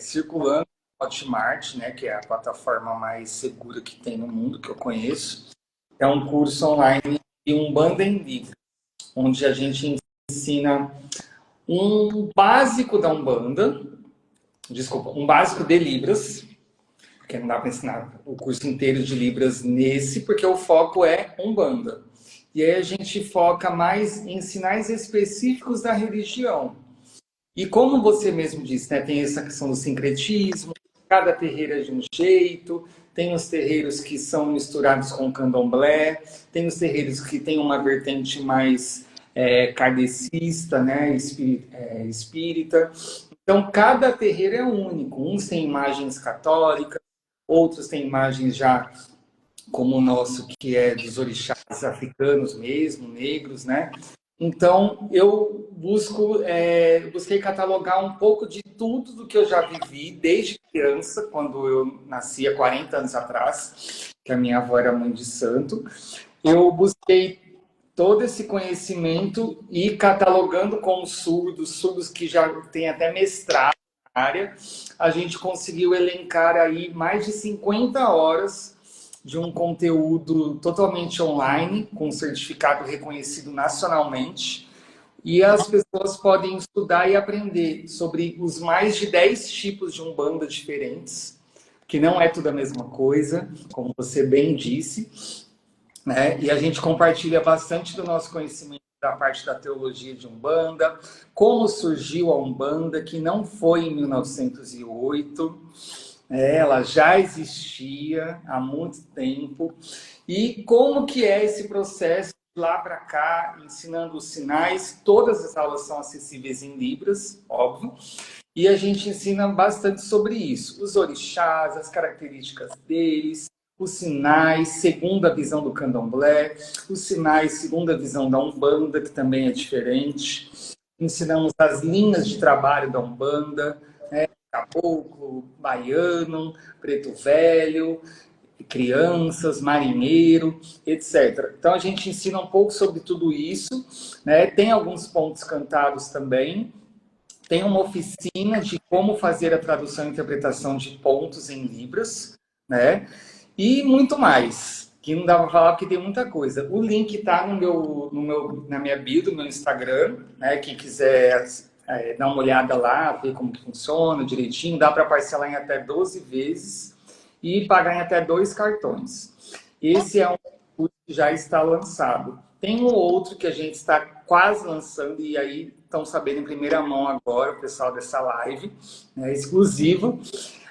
circulando o Hotmart, né, que é a plataforma mais segura que tem no mundo, que eu conheço. É um curso online de Umbanda em Livros, onde a gente ensina um básico da Umbanda, desculpa, um básico de Libras, porque não dá para ensinar o curso inteiro de Libras nesse, porque o foco é Umbanda. E aí a gente foca mais em sinais específicos da religião. E como você mesmo disse, né, tem essa questão do sincretismo, cada terreiro é de um jeito, tem os terreiros que são misturados com candomblé, tem os terreiros que têm uma vertente mais kardecista, né, espírita. Então, cada terreiro é único. Uns têm imagens católicas, outros têm imagens já como o nosso, que é dos orixás africanos mesmo, negros, né? Então, eu busquei catalogar um pouco de tudo do que eu já vivi desde criança, quando eu nasci há 40 anos atrás, que a minha avó era mãe de santo. Eu busquei todo esse conhecimento e catalogando com os surdos que já têm até mestrado na área, a gente conseguiu elencar aí mais de 50 horas de um conteúdo totalmente online, com certificado reconhecido nacionalmente, e as pessoas podem estudar e aprender sobre os mais de 10 tipos de Umbanda diferentes, que não é tudo a mesma coisa, como você bem disse, né? E a gente compartilha bastante do nosso conhecimento da parte da teologia de Umbanda, como surgiu a Umbanda, que não foi em 1908, ela já existia há muito tempo. E como que é esse processo de lá para cá, ensinando os sinais. Todas as aulas são acessíveis em Libras, óbvio. E a gente ensina bastante sobre isso. Os orixás, as características deles, os sinais, segundo a visão do candomblé, os sinais, segundo a visão da Umbanda, que também é diferente. Ensinamos as linhas de trabalho da Umbanda, caboclo, baiano, preto velho. crianças, marinheiro, etc. Então a gente ensina um pouco sobre tudo isso, né? Tem alguns pontos cantados também. Tem uma oficina de como fazer a tradução e interpretação de pontos em Libras, né? E muito mais, que não dá para falar porque tem muita coisa. O link está na minha bio do meu Instagram, né? Quem quiser dar uma olhada lá, ver como que funciona direitinho, dá para parcelar em até 12 vezes e pagar em até 2 cartões. Esse é um curso que já está lançado. Tem um outro que a gente está quase lançando, e aí estão sabendo em primeira mão agora, o pessoal dessa live, né, exclusivo.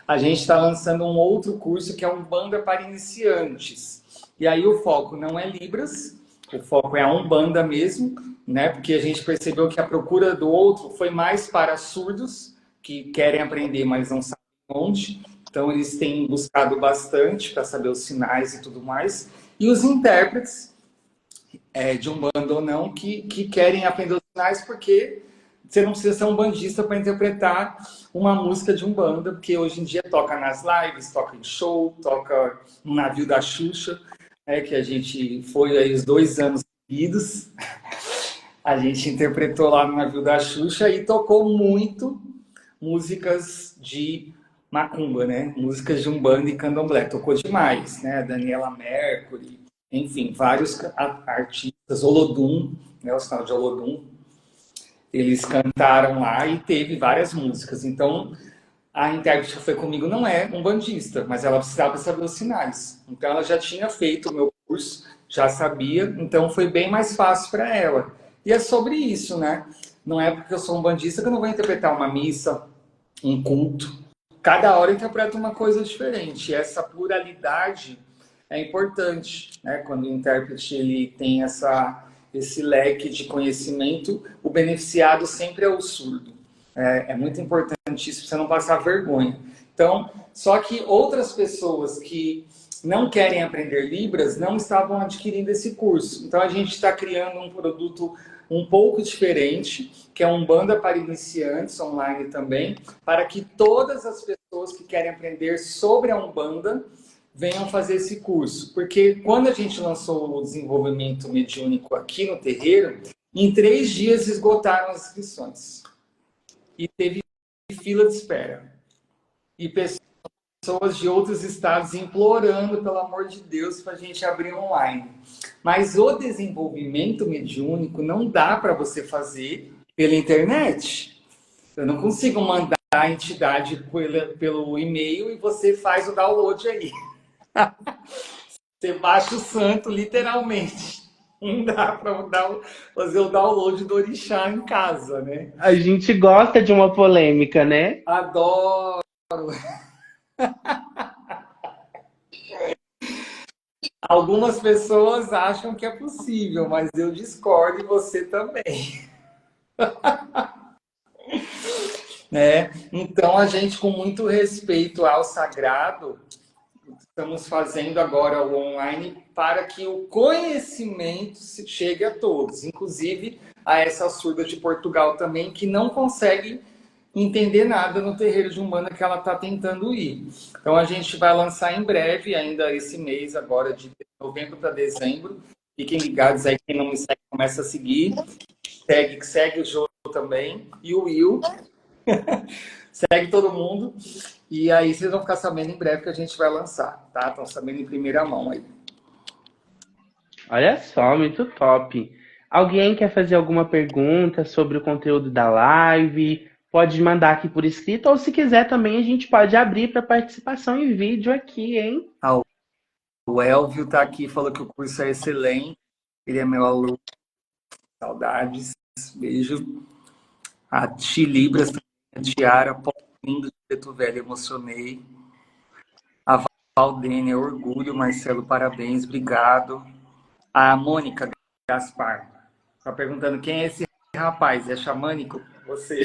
A gente está lançando um outro curso que é um Umbanda para iniciantes. E aí o foco não é Libras, o foco é a Umbanda mesmo, né? Porque a gente percebeu que a procura do outro foi mais para surdos, que querem aprender, mas não sabem onde. Então eles têm buscado bastante para saber os sinais e tudo mais. E os intérpretes, de Umbanda ou não, que querem aprender os sinais, porque você não precisa ser um bandista para interpretar uma música de Umbanda, porque hoje em dia toca nas lives, toca em show, toca no navio da Xuxa, que a gente foi aí os 2 anos seguidos. A gente interpretou lá no navio da Xuxa e tocou muito músicas de macumba, né? Músicas de Umbanda e Candomblé. Tocou demais, né? Daniela Mercury, enfim, vários artistas, Olodum, né? O sinal de Olodum. Eles cantaram lá e teve várias músicas. Então, a intérprete que foi comigo não é um bandista, mas ela precisava saber os sinais. Então, ela já tinha feito o meu curso, já sabia, então foi bem mais fácil para ela. E é sobre isso, né? Não é porque eu sou um bandista que eu não vou interpretar uma missa, um culto. Cada hora eu interpreto uma coisa diferente. E essa pluralidade é importante, né? Quando o intérprete ele tem esse leque de conhecimento, o beneficiado sempre é o surdo. É muito importante isso para você não passar vergonha. Então, só que outras pessoas que não querem aprender Libras não estavam adquirindo esse curso. Então, a gente está criando um produto um pouco diferente, que é um Umbanda para iniciantes online também, para que todas as pessoas que querem aprender sobre a Umbanda venham fazer esse curso. Porque quando a gente lançou o desenvolvimento mediúnico aqui no terreiro, em 3 dias esgotaram as inscrições. E teve fila de espera. E pessoas de outros estados implorando, pelo amor de Deus, para a gente abrir online. Mas o desenvolvimento mediúnico não dá para você fazer pela internet. Eu não consigo mandar a entidade pelo e-mail e você faz o download aí. Você baixa o santo, literalmente. Não dá para fazer o download do orixá em casa, né? A gente gosta de uma polêmica, né? Adoro! Algumas pessoas acham que é possível, mas eu discordo e você também. Né? Então, a gente, com muito respeito ao sagrado, estamos fazendo agora o online para que o conhecimento chegue a todos, inclusive a essa surda de Portugal também, que não consegue entender nada no terreiro de Umbanda que ela está tentando ir. Então a gente vai lançar em breve, ainda esse mês agora, de novembro para dezembro. Fiquem ligados aí, quem não me segue começa a seguir. Segue o Jô também, e o Will. Segue todo mundo. E aí vocês vão ficar sabendo em breve que a gente vai lançar, tá? Estão sabendo em primeira mão aí. Olha só, muito top. Alguém quer fazer alguma pergunta sobre o conteúdo da live? Pode mandar aqui por escrito, ou se quiser também a gente pode abrir para participação em vídeo aqui, hein? O Elvio está aqui, falou que o curso é excelente. Ele é meu aluno. Saudades. Beijo. A Ti Libras, a Tiara, lindo de Preto Velho, emocionei. A Valdênia, orgulho. Marcelo, parabéns, obrigado. A Mônica Gaspar está perguntando quem é esse rapaz. É xamânico? Você.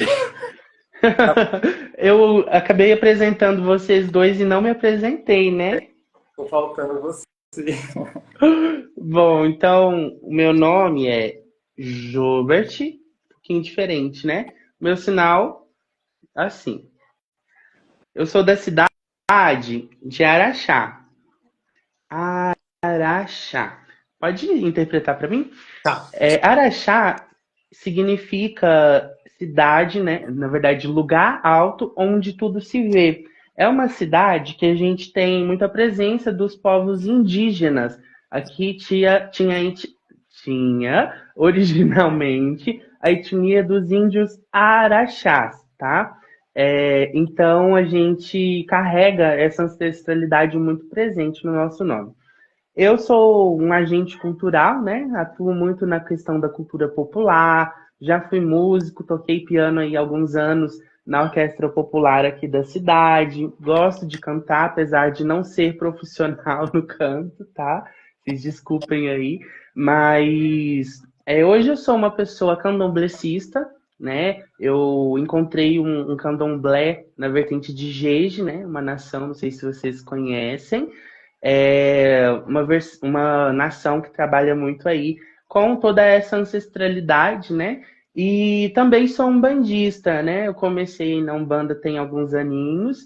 Eu acabei apresentando vocês dois e não me apresentei, né? Tô faltando você. Bom, então, o meu nome é Jobert, um pouquinho diferente, né? Meu sinal, assim. Eu sou da cidade de Araxá. Araxá. Pode interpretar para mim? Tá. Araxá significa cidade, né? Na verdade, lugar alto onde tudo se vê. É uma cidade que a gente tem muita presença dos povos indígenas. Aqui tinha originalmente a etnia dos índios Araxás, tá? Então a gente carrega essa ancestralidade muito presente no nosso nome. Eu sou um agente cultural, né? Atuo muito na questão da cultura popular. Já fui músico, toquei piano aí há alguns anos na orquestra popular aqui da cidade. Gosto de cantar, apesar de não ser profissional no canto, tá? Vocês desculpem aí. Mas hoje eu sou uma pessoa candomblecista, né? Eu encontrei um candomblé na vertente de Jeje, né? Uma nação, não sei se vocês conhecem. Uma nação que trabalha muito aí com toda essa ancestralidade, né? E também sou um bandista, né? Eu comecei na Umbanda tem alguns aninhos,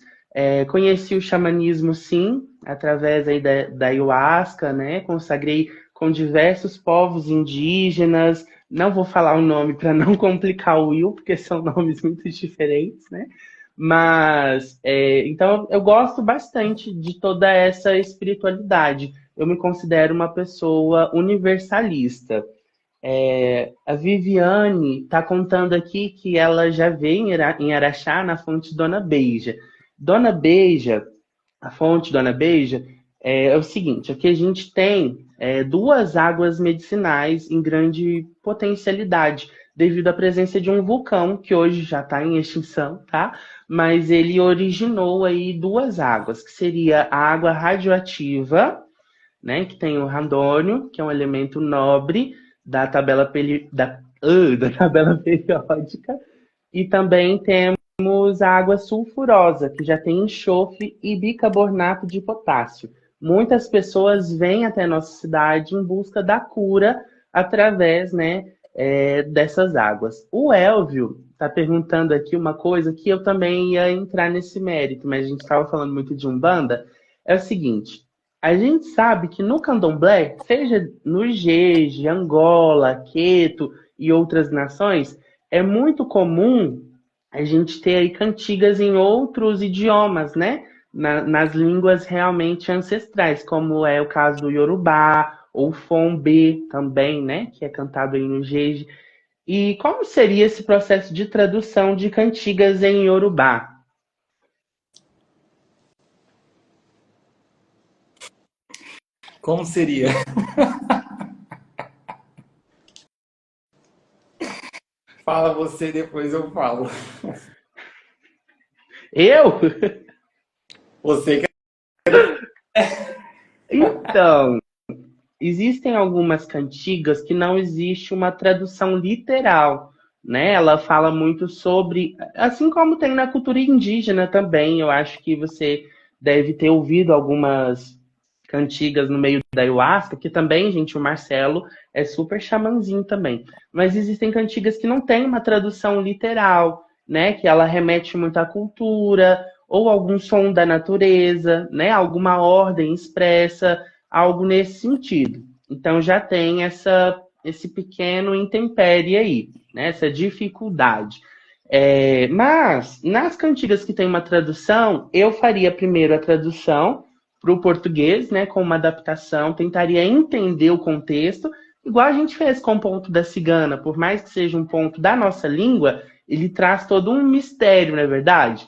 conheci o xamanismo, sim, através aí da ayahuasca, né? Consagrei com diversos povos indígenas. Não vou falar o nome para não complicar o Will, porque são nomes muito diferentes, né? Mas, então, eu gosto bastante de toda essa espiritualidade. Eu me considero uma pessoa universalista. A Viviane está contando aqui que ela já veio em Araxá na fonte Dona Beija. Dona Beija, a fonte Dona Beija, é o seguinte: aqui a gente tem duas águas medicinais em grande potencialidade, devido à presença de um vulcão, que hoje já está em extinção, tá? Mas ele originou aí duas águas, que seria a água radioativa, né, que tem o radônio, que é um elemento nobre da da tabela periódica, e também temos a água sulfurosa, que já tem enxofre e bicarbonato de potássio. Muitas pessoas vêm até a nossa cidade em busca da cura através, né, dessas águas. O Elvio está perguntando aqui uma coisa que eu também ia entrar nesse mérito, mas a gente estava falando muito de Umbanda. É o seguinte: a gente sabe que no candomblé, seja no Jeje, Angola, Queto e outras nações, é muito comum a gente ter aí cantigas em outros idiomas, né? Nas línguas realmente ancestrais, como é o caso do Yorubá, ou Fombe também, né? Que é cantado aí no Jeje. E como seria esse processo de tradução de cantigas em Yorubá? Como seria? Fala você, depois eu falo. Eu? Você que... Então, existem algumas cantigas que não existe uma tradução literal, né? Ela fala muito sobre, assim como tem na cultura indígena também. Eu acho que você deve ter ouvido algumas cantigas no meio da ayahuasca, que também, gente, o Marcelo é super xamanzinho também. Mas existem cantigas que não têm uma tradução literal, né? Que ela remete muito à cultura ou algum som da natureza, né? Alguma ordem expressa, algo nesse sentido. Então já tem esse pequeno intempérie aí, né? Essa dificuldade. Mas nas cantigas que tem uma tradução, eu faria primeiro a tradução para o português, né? Com uma adaptação, tentaria entender o contexto, igual a gente fez com o ponto da cigana. Por mais que seja um ponto da nossa língua, ele traz todo um mistério, não é verdade?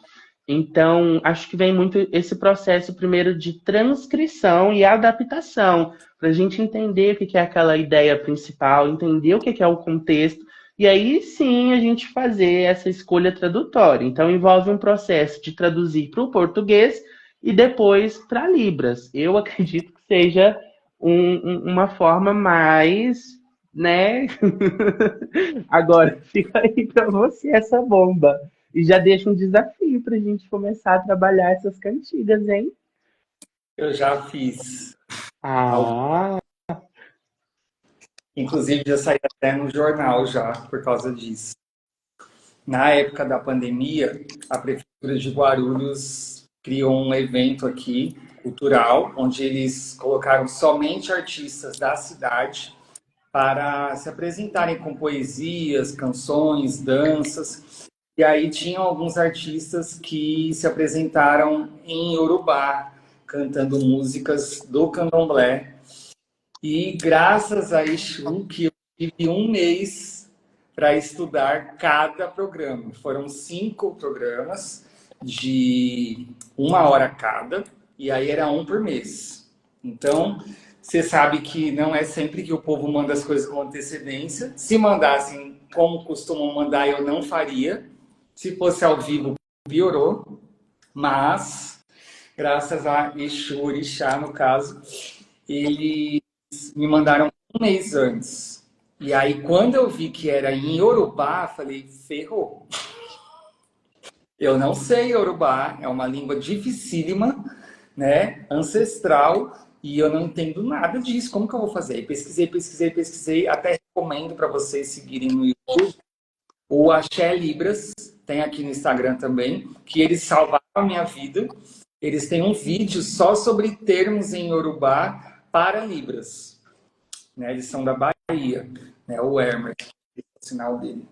Então, acho que vem muito esse processo primeiro de transcrição e adaptação, para a gente entender o que é aquela ideia principal, entender o que é o contexto, e aí sim a gente fazer essa escolha tradutória. Então, envolve um processo de traduzir para o português e depois para Libras. Eu acredito que seja uma forma mais, né? Agora, fica aí para você essa bomba. E já deixa um desafio para a gente começar a trabalhar essas cantigas, hein? Eu já fiz. Ah, Inclusive, já saí até no jornal já, por causa disso. Na época da pandemia, a Prefeitura de Guarulhos criou um evento aqui, cultural, onde eles colocaram somente artistas da cidade para se apresentarem com poesias, canções, danças. E aí tinham alguns artistas que se apresentaram em Yorubá, cantando músicas do candomblé. E graças a Exu, que eu tive um mês para estudar cada programa. Foram 5 programas de 1 hora cada, e aí era um por mês. Então, você sabe que não é sempre que o povo manda as coisas com antecedência. Se mandassem como costumam mandar, eu não faria. Se fosse ao vivo, piorou. Mas, graças a Exu, Orixá, no caso, eles me mandaram um mês antes. E aí, quando eu vi que era em Yorubá, falei, ferrou. Eu não sei Yorubá, é uma língua dificílima, né, ancestral, e eu não entendo nada disso. Como que eu vou fazer? Pesquisei, até recomendo para vocês seguirem no YouTube o Axé Libras, tem aqui no Instagram também, que eles salvaram a minha vida. Eles têm um vídeo só sobre termos em Yorubá para Libras. Né? Eles são da Bahia, né? O Hermer, o sinal dele.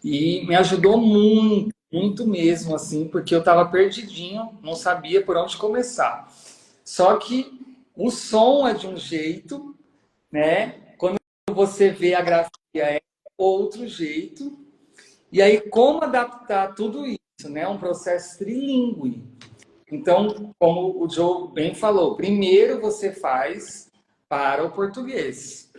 E me ajudou muito, muito mesmo, assim, porque eu estava perdidinho, não sabia por onde começar. Só que o som é de um jeito, né? Quando você vê a grafia é outro jeito. E aí, como adaptar tudo isso, né? Um processo trilingüe. Então, como o Joe bem falou, primeiro você faz para o português.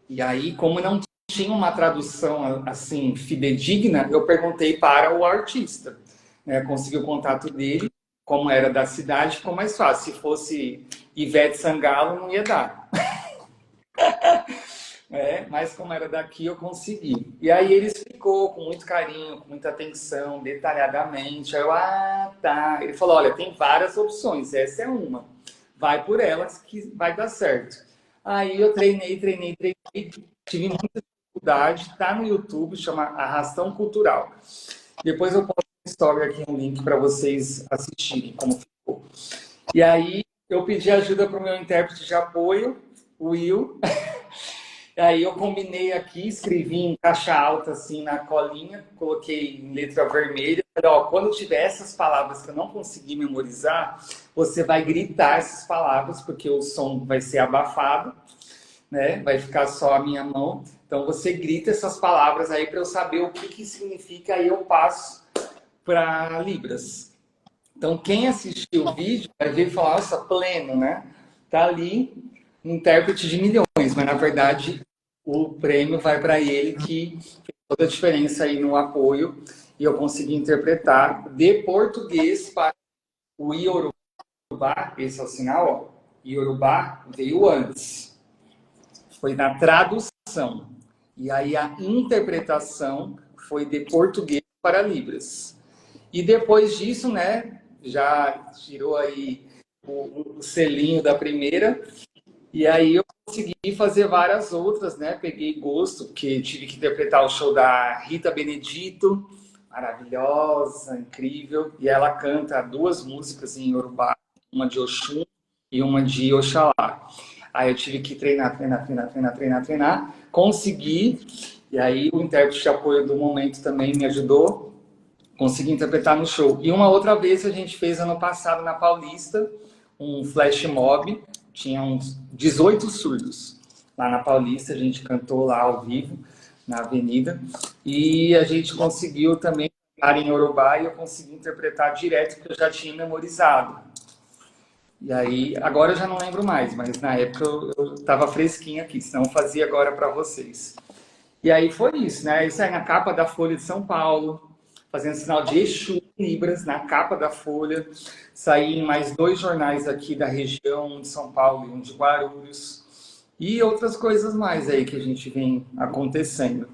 E aí, como não tinha uma tradução assim fidedigna, eu perguntei para o artista. Né? Consegui o contato dele, como era da cidade, ficou mais fácil. Se fosse Ivete Sangalo, não ia dar. Mas como era daqui, eu consegui. E aí ele explicou com muito carinho, com muita atenção, detalhadamente. Aí eu, tá. Ele falou, olha, tem várias opções, essa é uma. Vai por elas que vai dar certo. Aí eu treinei, tive muita dificuldade, tá no YouTube, chama Arrastão Cultural. Depois eu posto uma história aqui, um link para vocês assistirem como ficou. E aí eu pedi ajuda para o meu intérprete de apoio, o Will. Aí eu combinei aqui, escrevi em caixa alta, assim, na colinha, coloquei em letra vermelha. Falei, ó, quando tiver essas palavras que eu não consegui memorizar, você vai gritar essas palavras, porque o som vai ser abafado, né? Vai ficar só a minha mão. Então você grita essas palavras aí para eu saber o que significa, aí eu passo para Libras. Então quem assistiu o vídeo vai ver e falar, nossa, pleno, né? Tá ali, intérprete de milhões, mas na verdade o prêmio vai para ele, que fez toda a diferença aí no apoio, e eu consegui interpretar de português para o Yorubá. Esse é o sinal, ó. Yorubá veio antes, foi na tradução, e aí a interpretação foi de português para Libras. E depois disso, né, já tirou aí o selinho da primeira, e aí eu consegui fazer várias outras, né? Peguei gosto, porque tive que interpretar o show da Rita Benedito, maravilhosa, incrível, e ela canta 2 músicas em Yorubá, uma de Oxum e uma de Oxalá. Aí eu tive que treinar, consegui, e aí o intérprete de apoio do momento também me ajudou, consegui interpretar no show. E uma outra vez a gente fez ano passado na Paulista, um flash mob, tinha uns 18 surdos lá na Paulista, a gente cantou lá ao vivo, na avenida, e a gente conseguiu também cantar em Yorubá, e eu consegui interpretar direto, porque eu já tinha memorizado. E aí, agora eu já não lembro mais, mas na época eu estava fresquinho aqui, senão eu fazia agora para vocês. E aí foi isso, né? Isso aí na capa da Folha de São Paulo, fazendo sinal de Exu Libras na capa da Folha. Saí em mais 2 jornais aqui da região, um de São Paulo e um de Guarulhos. E outras coisas mais aí que a gente vem acontecendo.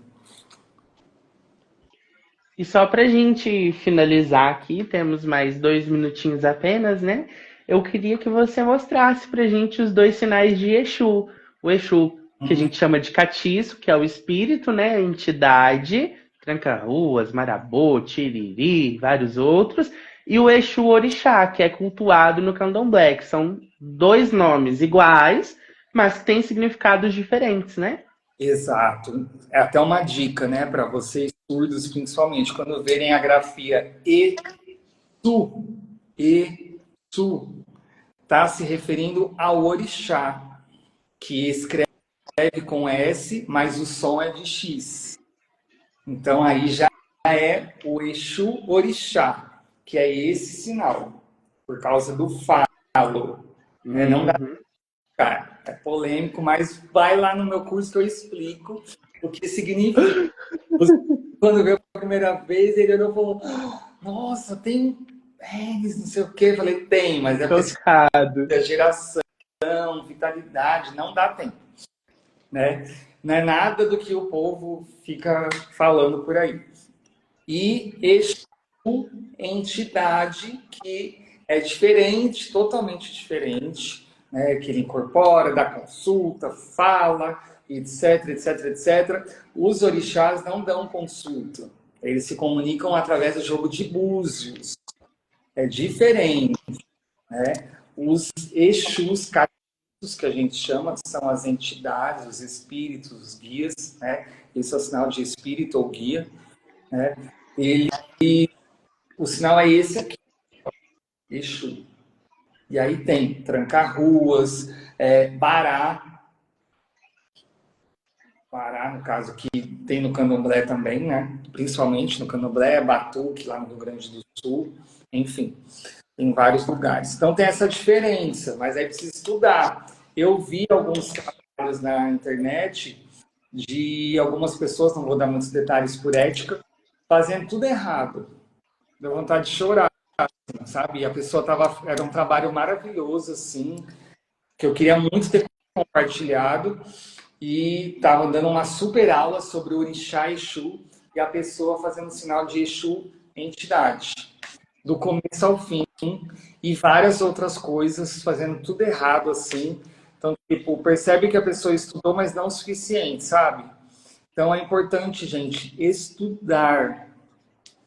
E só para a gente finalizar aqui, temos mais 2 minutinhos apenas, né? Eu queria que você mostrasse para a gente os 2 sinais de Exu. O Exu, que a gente chama de catiço, que é o espírito, né? A entidade, Tranca-Ruas, Marabô, Tiriri, vários outros. e o Exu Orixá, que é cultuado no Candomblé, que são dois nomes iguais, mas que têm significados diferentes, né? Exato. É até uma dica, né, para vocês surdos, principalmente, quando verem a grafia Etu, está se referindo ao orixá, que escreve com S, mas o som é de X. Então aí já é o Exu Orixá, que é esse sinal, por causa do falo. Né? Não dá, Uhum. cara, é polêmico, mas vai lá no meu curso que eu explico o que significa. Quando veio a primeira vez, ele olhou e falou: Nossa, tem não sei o quê. Eu falei: Tem, mas é porque Chocado. a geração, vitalidade, não dá tempo. Né? Não é nada do que o povo fica falando por aí. E Exu, entidade que é diferente, totalmente diferente, né? Que ele incorpora, dá consulta, fala, etc, etc, etc. Os orixás não dão consulta. Eles se comunicam através do jogo de búzios. É diferente, né? Os Exus que a gente chama, que são as entidades, os espíritos, os guias, né? Esse é o sinal de espírito ou guia, né? O sinal é esse aqui, Exu. E aí tem trancar ruas, bará, no caso que tem no Candomblé também, né? Principalmente no Candomblé, batuque lá no Rio Grande do Sul, enfim, em vários lugares. Então tem essa diferença, mas aí precisa estudar. Eu vi alguns trabalhos na internet de algumas pessoas, não vou dar muitos detalhes por ética, fazendo tudo errado. Deu vontade de chorar, sabe? E a pessoa tava, era um trabalho maravilhoso, assim, que eu queria muito ter compartilhado, e estava dando uma super aula sobre o Orixá Exu, e a pessoa fazendo sinal de Exu entidade, do começo ao fim, e várias outras coisas, fazendo tudo errado, assim. Então, tipo, percebe que a pessoa estudou, mas não o suficiente, sabe? Então, é importante, gente, estudar,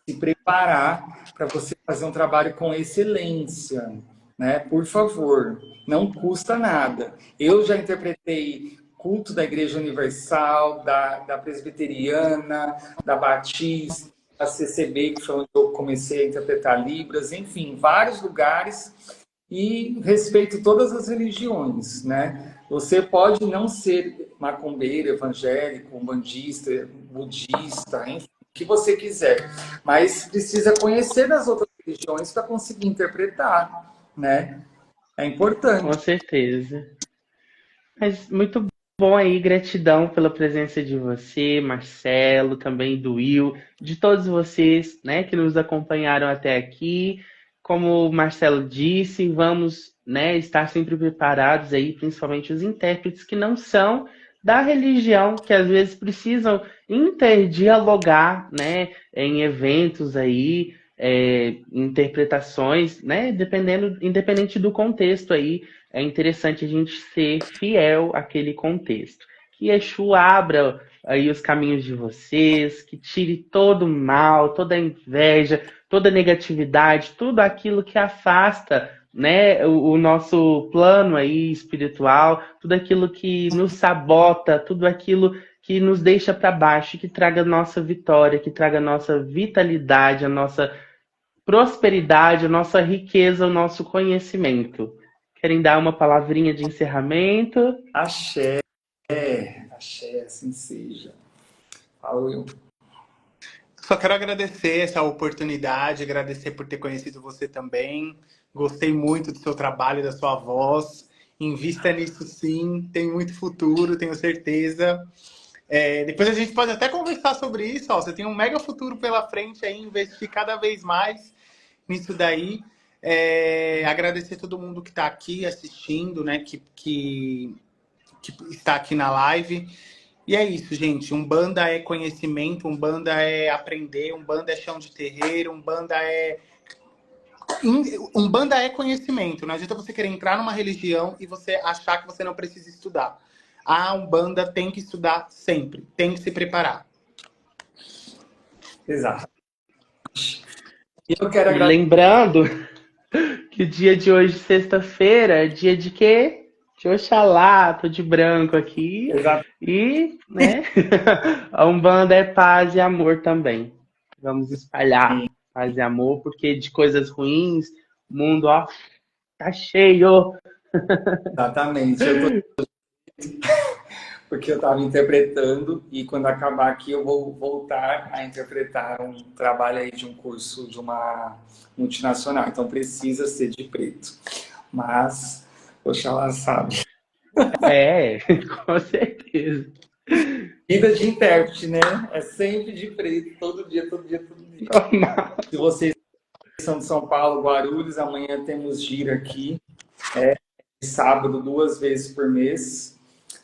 se preparar para você fazer um trabalho com excelência, né? Por favor, não custa nada. Eu já interpretei culto da Igreja Universal, da Presbiteriana, da Batista, da CCB, que foi onde eu comecei a interpretar Libras, enfim, vários lugares, e respeito todas as religiões, né? Você pode não ser macumbeiro, evangélico, umbandista, budista, enfim, o que você quiser, mas precisa conhecer das outras religiões para conseguir interpretar, né? É Com importante. certeza. Mas muito bom aí, gratidão pela presença de você, Marcelo, também do Will, de todos vocês, né, que nos acompanharam até aqui. Como o Marcelo disse, vamos, né, estar sempre preparados aí, principalmente os intérpretes que não são da religião, que às vezes precisam interdialogar, né, em eventos aí, interpretações, né, dependendo, independente do contexto aí, é interessante a gente ser fiel àquele contexto. Que Exu abra aí os caminhos de vocês, que tire todo o mal, toda a inveja, toda a negatividade, tudo aquilo que afasta, né, o nosso plano aí espiritual, tudo aquilo que nos sabota, tudo aquilo que nos deixa para baixo, que traga a nossa vitória, que traga a nossa vitalidade, a nossa prosperidade, a nossa riqueza, o nosso conhecimento. Querem dar uma palavrinha de encerramento? Axé, axé, assim seja. Falou. Só quero agradecer essa oportunidade, agradecer por ter conhecido você também. Gostei muito do seu trabalho, da sua voz. Invista nisso sim, tem muito futuro, tenho certeza. Depois a gente pode até conversar sobre isso. Ó. Você tem um mega futuro pela frente aí, investir cada vez mais nisso daí. Agradecer todo mundo que está aqui assistindo, né? Que está aqui na live. E é isso, gente. Umbanda é conhecimento, Umbanda é aprender, Umbanda é chão de terreiro, Umbanda é conhecimento. Não adianta você querer entrar numa religião e você achar que você não precisa estudar. A Umbanda tem que estudar sempre, tem que se preparar. Exato. E eu quero E agradecer. lembrando que o dia de hoje, sexta-feira, é dia de quê? De Oxalá, tô de branco aqui. E, né, a Umbanda é paz e amor também. Vamos espalhar paz e amor, porque de coisas ruins, o mundo, ó, tá cheio. Exatamente. Eu tô porque eu estava interpretando e quando acabar aqui eu vou voltar a interpretar um trabalho aí de um curso de uma multinacional. Então precisa ser de preto. Mas, Oxalá sabe. É, com certeza. Vida de intérprete, né? É sempre de preto, todo dia, todo dia, todo dia. Normal. Se vocês são de São Paulo, Guarulhos, amanhã temos gira aqui. Sábado, 2 vezes por mês,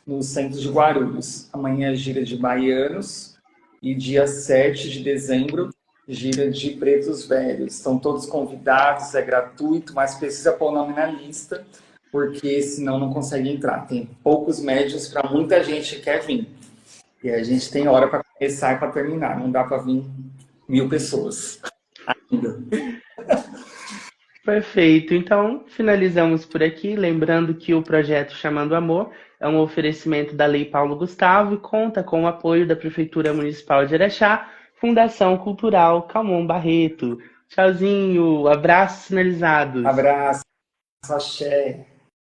no centro de Guarulhos. Amanhã é gira de baianos e dia 7 de dezembro, gira de pretos velhos. Estão todos convidados, é gratuito, mas precisa pôr o nome na lista, porque senão não consegue entrar. Tem poucos médios para muita gente que quer vir. E a gente tem hora para começar e para terminar. Não dá para vir 1000 pessoas ainda. Perfeito. Então, finalizamos por aqui. Lembrando que o projeto Chamando Amor é um oferecimento da Lei Paulo Gustavo e conta com o apoio da Prefeitura Municipal de Araxá, Fundação Cultural Calmon Barreto. Tchauzinho, abraços finalizados. Abraço, axé.